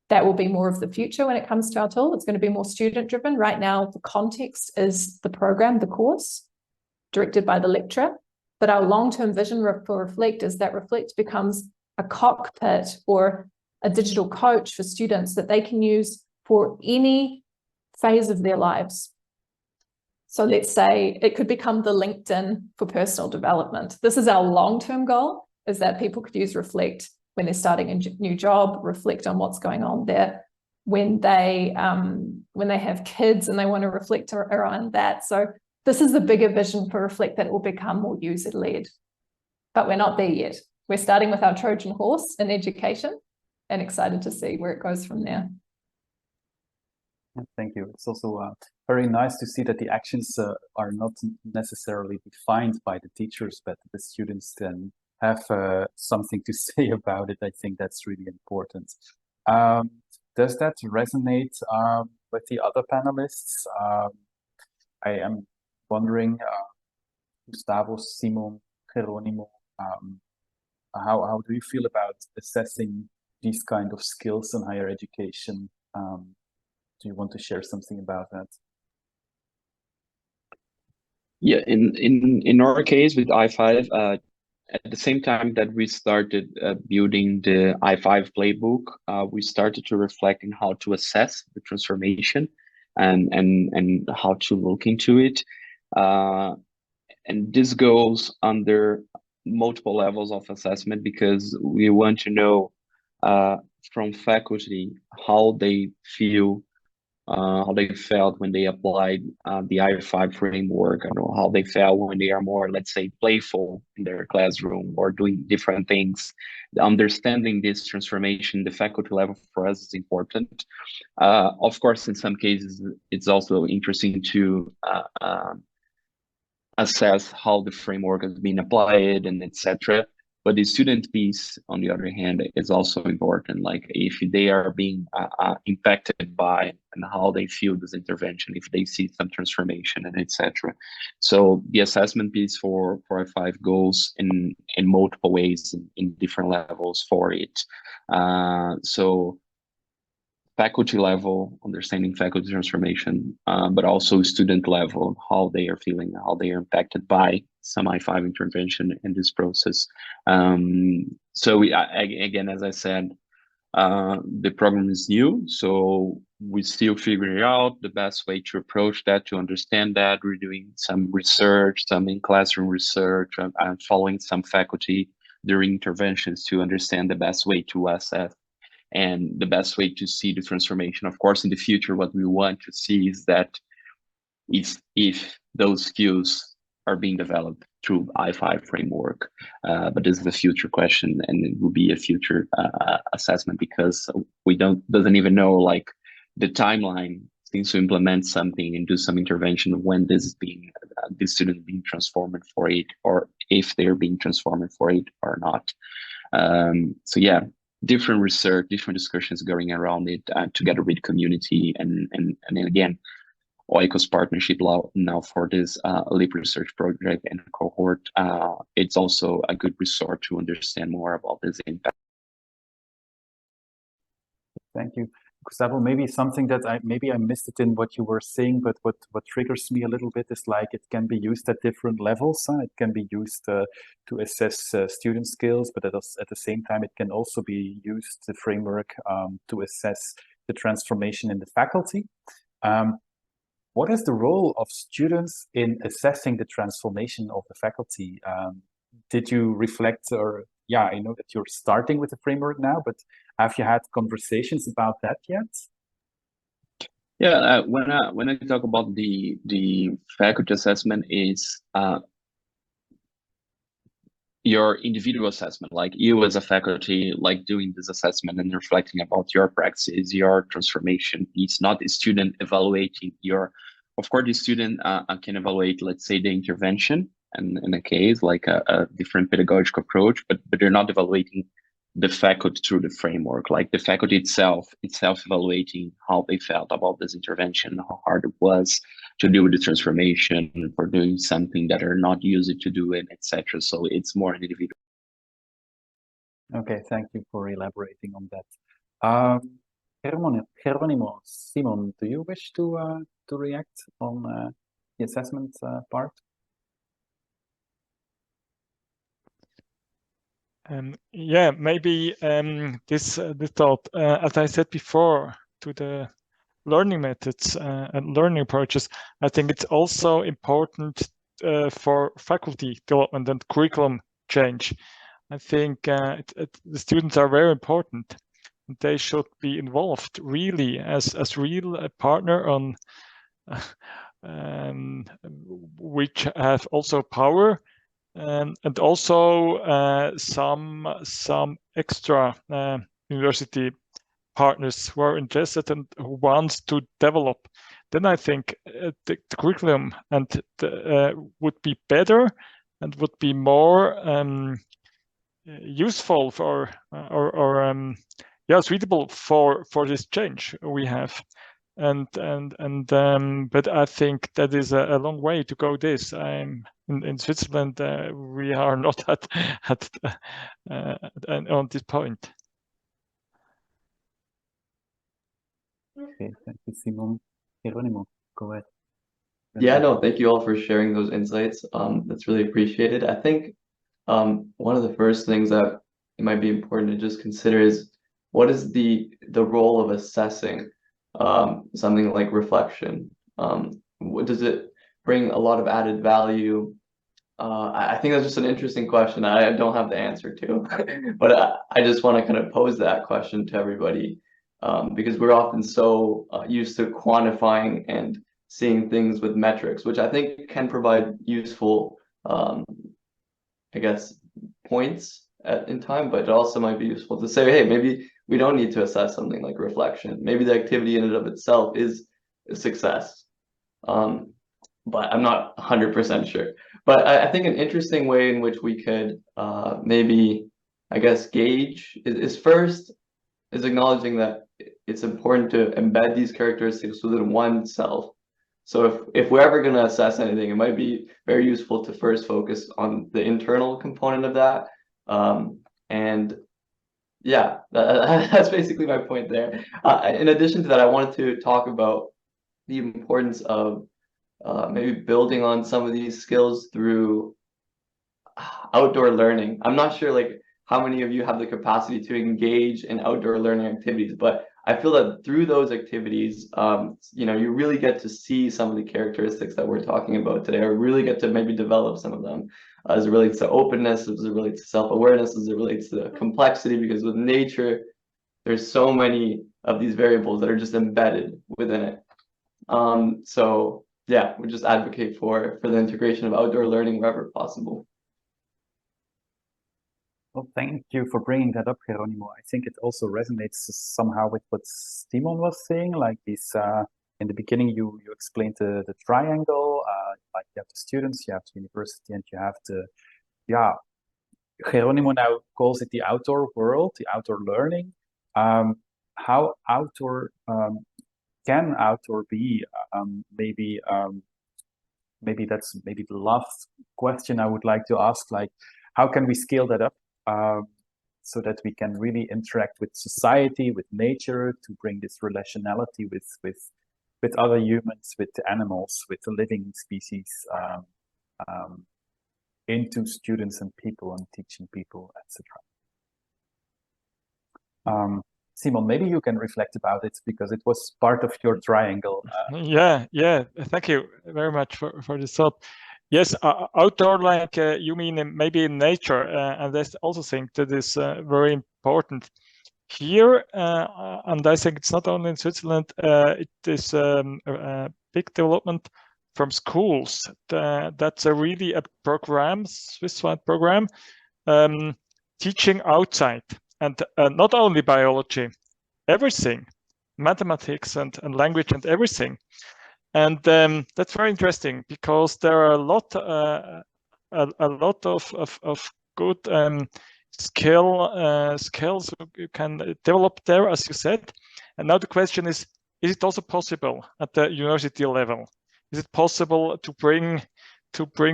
that will be more of the future when it comes to our tool. It's going to be more student-driven. Right now, the context is the program, the course, directed by the lecturer. But our long-term vision for Rflect is that Rflect becomes a cockpit or a digital coach for students that they can use for any phase of their lives. So let's say it could become the LinkedIn for personal development. This is our long-term goal, is that people could use Rflect when they're starting a new job, reflect on what's going on there, when they have kids and they want to reflect around that. So this is the bigger vision for Rflect, that it will become more user-led. But we're not there yet. We're starting with our Trojan horse in education and excited to see where it goes from there. Thank you. It's also very nice to see that the actions are not necessarily defined by the teachers, but the students can have something to say about it. I think that's really important. Does that resonate with the other panelists? I am wondering, Gustavo, Simon, Jeronimo, how do you feel about assessing these kind of skills in higher education? Do you want to share something about that? Yeah, in our case with i5, at the same time that we started building the i5 playbook, we started to reflect on how to assess the transformation and how to look into it. And this goes under multiple levels of assessment, because we want to know from faculty how they feel, how they felt when they applied the i5 framework, and how they felt when they are more, let's say, playful in their classroom or doing different things. Understanding this transformation, the faculty level, for us is important. Of course, in some cases, it's also interesting to assess how the framework has been applied and etc. But the student piece, on the other hand, is also important. Like if they are being impacted by and how they feel this intervention, if they see some transformation and etc. So the assessment piece for i5 goes in multiple ways, in different levels for it. So faculty level, understanding faculty transformation, but also student level, how they are feeling, how they are impacted by some i5 intervention in this process. So again, as I said, the program is new, so we still figuring out the best way to approach that, to understand that. We're doing some research, some in-classroom research, and following some faculty during interventions to understand the best way to assess and the best way to see the transformation. Of course, in the future, what we want to see is that if those skills are being developed through i5 framework, but this is a future question, and it will be a future assessment, because we doesn't even know like the timeline things to implement something and do some intervention when this is being this student being transformed for it, or if they're being transformed for it or not. So yeah, different research, different discussions going around it together with community, and again, oikos partnership now for this LEAP research project and cohort. It's also a good resource to understand more about this impact. Thank you. Gustavo, maybe something that I missed it in what you were saying, but what triggers me a little bit is like it can be used at different levels. It can be used to assess student skills, but at the same time, it can also be used, the framework, to assess the transformation in the faculty. What is the role of students in assessing the transformation of the faculty? Did you reflect, or yeah, I know that you're starting with the framework now, but have you had conversations about that yet? Yeah, when I talk about the faculty assessment, is your individual assessment, like you as a faculty, like doing this assessment and reflecting about your practices, your transformation. It's not a student evaluating your, of course, the student can evaluate, let's say, the intervention and in a case like a different pedagogical approach, but they're not evaluating the faculty through the framework, like the faculty itself evaluating how they felt about this intervention, how hard it was to do with the transformation, for doing something that are not used to do it, etc. So it's more individual. Okay, thank you for elaborating on that. Jeronimo, Simon, do you wish to react on the assessment part? Yeah, maybe this thought, as I said before, to the learning methods and learning approaches, I think it's also important for faculty development and curriculum change. I think the students are very important. They should be involved really as real partner on which have also power. And also some extra university partners who are interested and who wants to develop. Then I think the curriculum and would be better and would be more useful for or suitable for this change we have. But I think that is a long way to go. This in Switzerland, we are not on this point. Okay, thank you, Simon. Jeronimo, go ahead. Yeah, no, thank you all for sharing those insights. That's really appreciated. I think one of the first things that it might be important to just consider is what is the role of assessing something like reflection? What does it bring a lot of added value? I think that's just an interesting question I don't have the answer to, but I just want to kind of pose that question to everybody, because we're often so used to quantifying and seeing things with metrics, which I think can provide useful, I guess, points in time, but it also might be useful to say, hey, maybe we don't need to assess something like reflection. Maybe the activity in and of itself is a success. But I'm not 100% sure. But I think an interesting way in which we could maybe, I guess, gauge is first acknowledging that it's important to embed these characteristics within oneself. So if we're ever going to assess anything, it might be very useful to first focus on the internal component of that. And yeah, that's basically my point there. In addition to that, I wanted to talk about the importance of maybe building on some of these skills through outdoor learning. I'm not sure like how many of you have the capacity to engage in outdoor learning activities, but I feel that through those activities, you really get to see some of the characteristics that we're talking about today, or really get to maybe develop some of them as it relates to openness, as it relates to self-awareness, as it relates to complexity, because with nature, there's so many of these variables that are just embedded within it. So yeah, we just advocate for the integration of outdoor learning wherever possible. Well, thank you for bringing that up, Jeronimo. I think it also resonates somehow with what Simon was saying, like this in the beginning, you explained the triangle, like you have the students, you have the university, and you have the, Jeronimo now calls it the outdoor world, the outdoor learning. How outdoor can outdoor be? Maybe that's the last question I would like to ask. Like, how can we scale that up so that we can really interact with society, with nature, to bring this relationality with other humans, with the animals, with the living species, into students and people and teaching people, etc. Simon, maybe you can reflect about it because it was part of your triangle. Yeah. Thank you very much for this thought. Yes, outdoor, like you mean maybe in nature, and I also think that is very important here. And I think it's not only in Switzerland. It is a big development from schools. That's really a program, Swiss-wide program, teaching outside. And not only biology, everything, mathematics and language and everything. And that's very interesting because there are a lot of good skills you can develop there, as you said. And now the question is it also possible at the university level? Is it possible to bring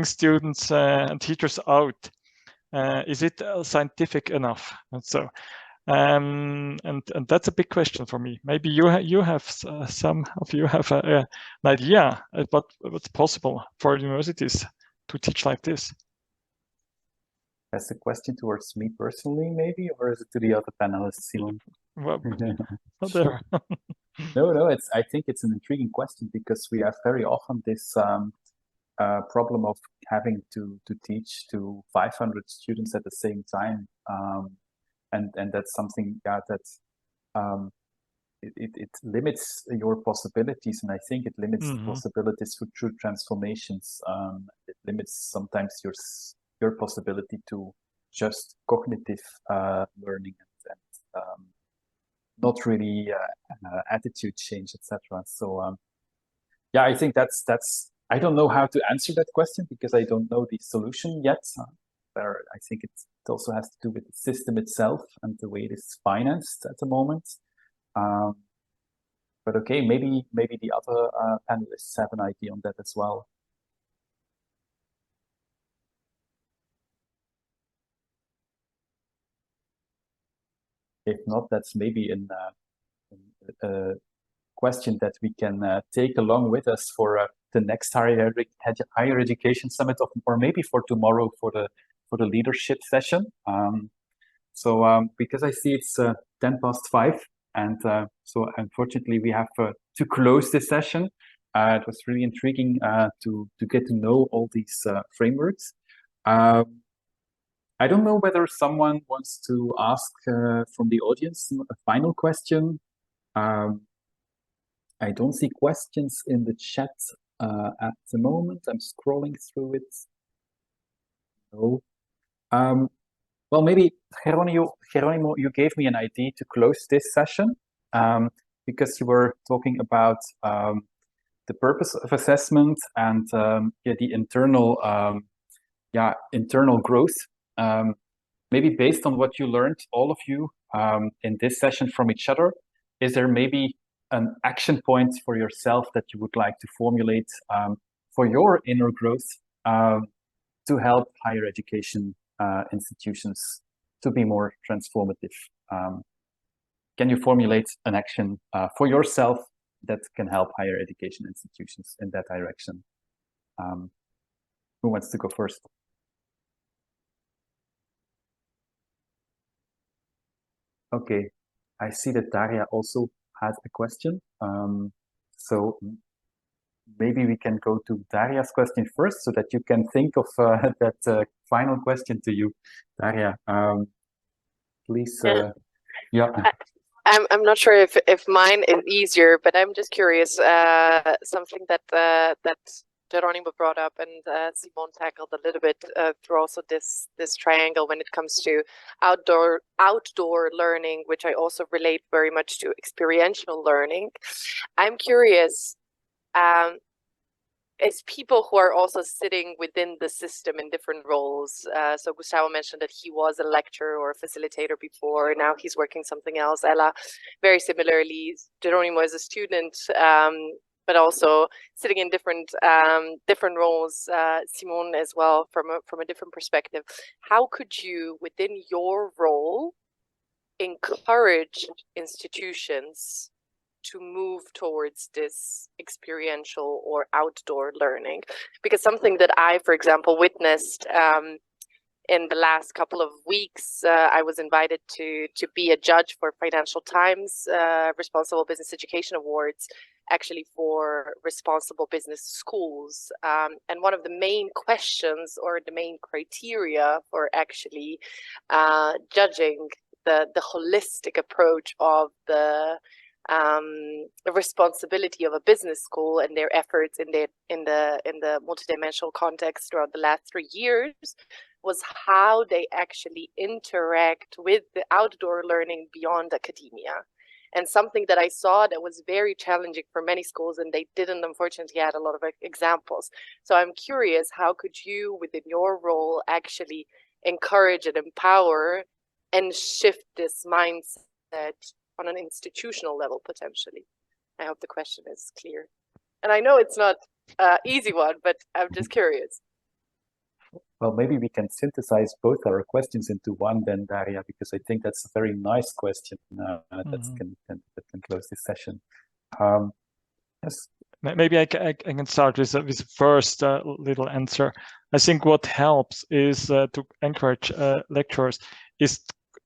students and teachers out? Is it scientific enough? And so, and that's a big question for me. Maybe you have some of you have an idea about what's possible for universities to teach like this. That's a question towards me personally, maybe, or is it to the other panelists, Simon? Well, not there. No. I think it's an intriguing question because we have very often this problem of having to teach to 500 students at the same time, and that's something that it limits your possibilities, and I think it limits the possibilities for true transformations. It limits sometimes your possibility to just cognitive learning and not really attitude change, etc. So I think that's. I don't know how to answer that question because I don't know the solution yet. I think it also has to do with the system itself and the way it is financed at the moment. But okay, maybe the other panelists have an idea on that as well. If not, that's maybe a question that we can take along with us for the next higher education summit, or maybe for tomorrow for the leadership session. Because I see it's 5:10, and so unfortunately we have to close this session. It was really intriguing to get to know all these frameworks. I don't know whether someone wants to ask from the audience a final question. I don't see questions in the chat at the moment. I'm scrolling through it. No. Well, maybe Jeronimo, you gave me an idea to close this session because you were talking about the purpose of assessment and the internal growth. Maybe based on what you learned, all of you, in this session from each other, is there maybe an action point for yourself that you would like to formulate for your inner growth to help higher education institutions to be more transformative? Can you formulate an action for yourself that can help higher education institutions in that direction? Who wants to go first? Okay, I see that Daria also had a question. So maybe we can go to Daria's question first so that you can think of that final question to you. Daria, please. I'm not sure if mine is easier, but I'm just curious. Something that Jeronimo brought up and Simone tackled a little bit through also this triangle when it comes to outdoor learning, which I also relate very much to experiential learning. I'm curious, as people who are also sitting within the system in different roles. So Gustavo mentioned that he was a lecturer or a facilitator before. Now he's working something else. Ella, very similarly, Jeronimo is a student, but also sitting in different roles. Simone as well, from a different perspective. How could you, within your role, encourage institutions to move towards this experiential or outdoor learning? Because something that I, for example, witnessed in the last couple of weeks, I was invited to be a judge for Financial Times Responsible Business Education Awards, actually for responsible business schools. And one of the main questions or the main criteria for actually judging the holistic approach of the responsibility of a business school and their efforts in the multidimensional context throughout the last 3 years was how they actually interact with the outdoor learning beyond academia. And something that I saw that was very challenging for many schools, and they didn't unfortunately add a lot of examples. So I'm curious, how could you, within your role, actually encourage and empower and shift this mindset on an institutional level, potentially? I hope the question is clear. And I know it's not an easy one, but I'm just curious. Well, maybe we can synthesize both our questions into one then, Daria, because I think that's a very nice question that can close this session. Yes. Maybe I can start with the first little answer. I think what helps is to encourage lecturers is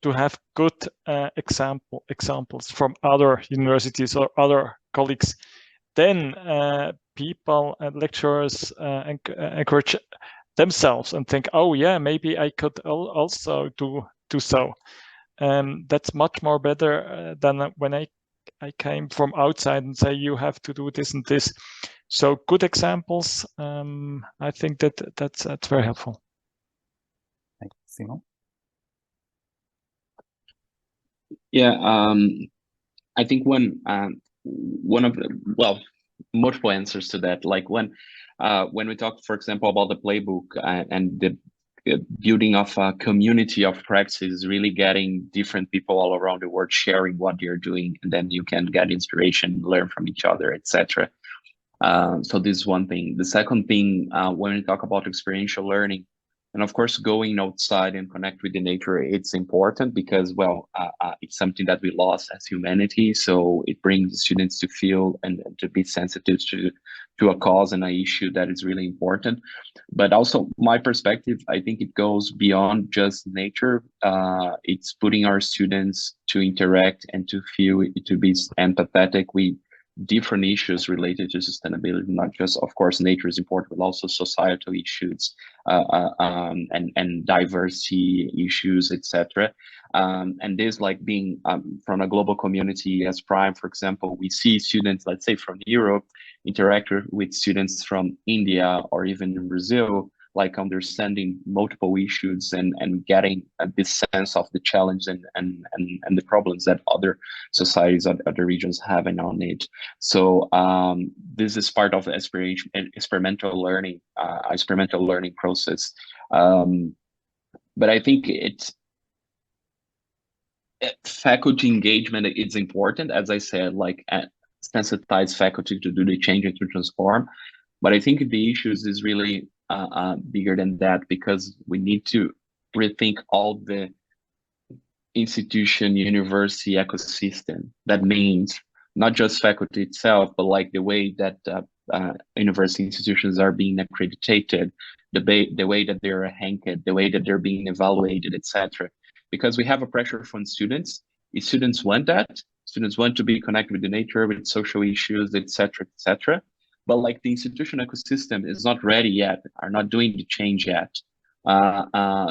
to have good examples from other universities or other colleagues. Then people and lecturers encourage themselves and think, oh yeah, maybe I could also do so. That's much more better than when I came from outside and say you have to do this and this. So good examples. I think that's very helpful. Thank you, Simon. Yeah, I think one of the multiple answers to that, like when we talk, for example, about the playbook and the building of a community of practices, really getting different people all around the world sharing what you're doing, and then you can get inspiration, learn from each other, etc. So this is one thing. The second thing, when we talk about experiential learning, and of course, going outside and connect with the nature, it's important because, well, it's something that we lost as humanity. So it brings students to feel and to be sensitive to a cause and an issue that is really important. But also my perspective, I think it goes beyond just nature. It's putting our students to interact and to feel, to be empathetic with different issues related to sustainability, not just, of course, nature is important, but also societal issues and diversity issues, etc. And this, like being from a global community as Prime, for example, we see students, let's say from Europe, interact with students from India or even in Brazil, like understanding multiple issues and getting this sense of the challenge and the problems that other societies, other regions have and on it. So this is part of the experimental learning process. But I think faculty engagement is important, as I said, like sensitize faculty to do the change and to transform. But I think the issues is really bigger than that, because we need to rethink all the institution, university ecosystem. That means not just faculty itself, but like the way that university institutions are being accredited, the way that they're ranked, the way that they're being evaluated, etc. Because we have a pressure from students. If students want that, students want to be connected with the nature, with social issues, etc., etc. But like the institution ecosystem is not ready yet, are not doing the change yet.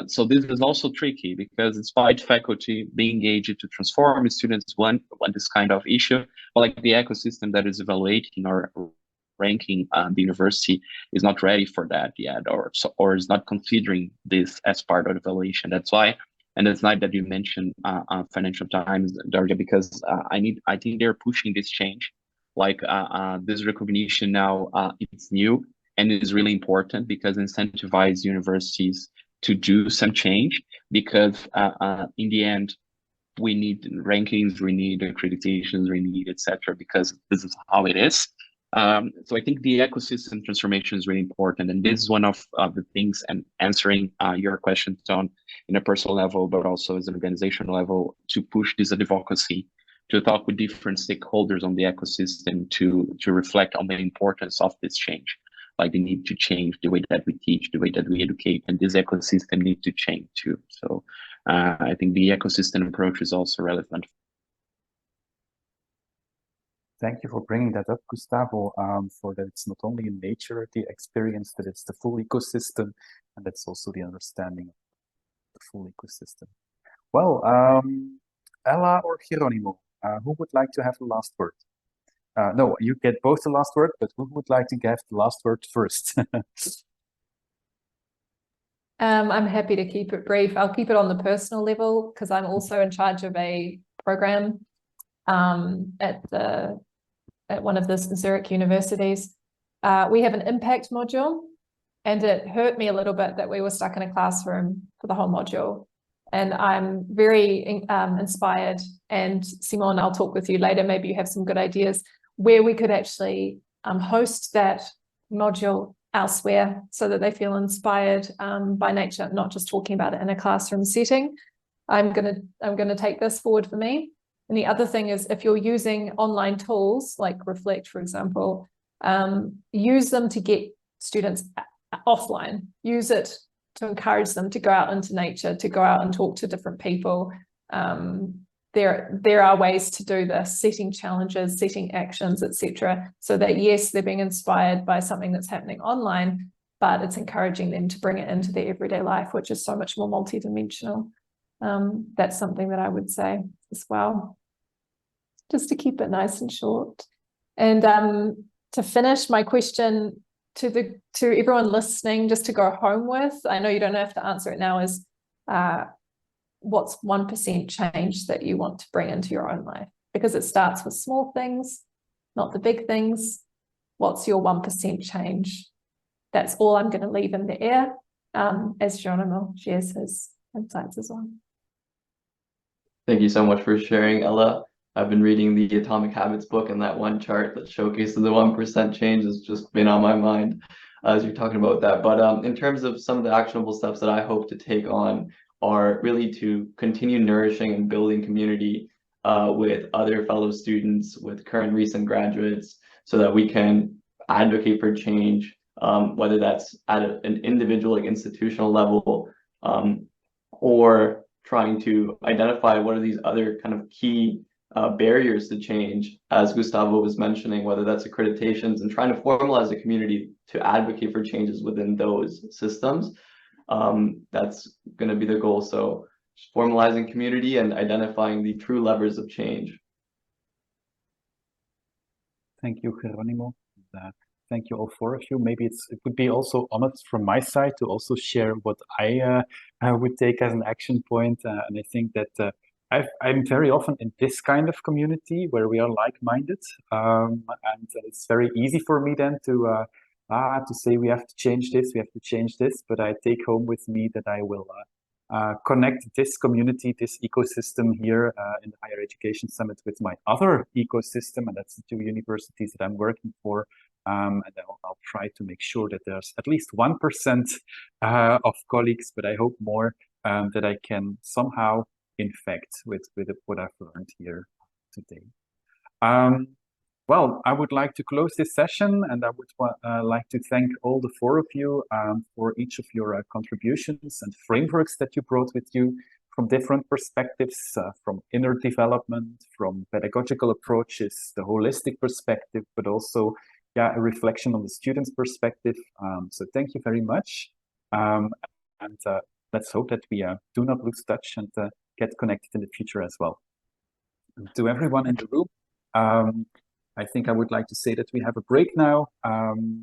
So this is also tricky, because despite faculty being engaged to transform, students want this kind of issue, but like the ecosystem that is evaluating or ranking, the university is not ready for that yet, or is not considering this as part of the evaluation. That's why, and it's nice that you mentioned Financial Times, Darja, because I think they're pushing this change. Like this recognition now, it's new and it is really important because incentivize universities to do some change, because in the end, we need rankings, we need accreditations, we need etc. because this is how it is. So I think the ecosystem transformation is really important, and this is one of the things, and answering your questions on in a personal level, but also as an organizational level, to push this advocacy, to talk with different stakeholders on the ecosystem, to reflect on the importance of this change, like the need to change the way that we teach, the way that we educate, and this ecosystem needs to change too. So I think the ecosystem approach is also relevant. Thank you for bringing that up, Gustavo, for that it's not only in nature, the experience, that it's the full ecosystem, and that's also the understanding of the full ecosystem. Well, Ella or Jeronimo, who would like to have the last word? No, you get both the last word, but who would like to have the last word first? I'm happy to keep it brief. I'll keep it on the personal level because I'm also in charge of a program at one of the Zurich universities. We have an impact module, and it hurt me a little bit that we were stuck in a classroom for the whole module. And I'm very inspired, and Simon, I'll talk with you later, maybe you have some good ideas where we could actually host that module elsewhere so that they feel inspired by nature, not just talking about it in a classroom setting. I'm gonna take this forward for me. And the other thing is, if you're using online tools like Rflect, for example, use them to get students offline. Use it to encourage them to go out into nature, to go out and talk to different people. There are ways to do this, setting challenges, setting actions, etc. So that yes, they're being inspired by something that's happening online, but it's encouraging them to bring it into their everyday life, which is so much more multidimensional. That's something that I would say as well, just to keep it nice and short. And to finish, my question to everyone listening, just to go home with, I know you don't have to answer it now, is what's 1% change that you want to bring into your own life? Because it starts with small things, not the big things. What's your 1% change? That's all I'm going to leave in the air as Jeronimo shares his insights as well. Thank you so much for sharing, Ella. I've been reading the Atomic Habits book, and that one chart that showcases the 1% change has just been on my mind as you're talking about that. But in terms of some of the actionable steps that I hope to take on are really to continue nourishing and building community with other fellow students, with current recent graduates, so that we can advocate for change, whether that's at an individual, like institutional level, or trying to identify what are these other kind of key barriers to change, as Gustavo was mentioning, whether that's accreditations, and trying to formalize a community to advocate for changes within those systems. That's going to be the goal. So formalizing community and identifying the true levers of change. Thank you, Jeronimo. Thank you, all four of you. Maybe it would be also honest from my side to also share what I would take as an action point. And I think that I'm very often in this kind of community where we are like-minded, and it's very easy for me then to say we have to change this, we have to change this. But I take home with me that I will connect this community, this ecosystem here in the Higher Education Summit with my other ecosystem, and that's the two universities that I'm working for. And I'll try to make sure that there's at least 1% of colleagues, but I hope more, that I can somehow infect with what I've learned here today. Well, I would like to close this session, and I would like to thank all the four of you for each of your contributions and frameworks that you brought with you from different perspectives, from inner development, from pedagogical approaches, the holistic perspective, but also a reflection on the student's perspective. So thank you very much. And let's hope that we do not lose touch and get connected in the future as well. And to everyone in the room, I think I would like to say that we have a break now.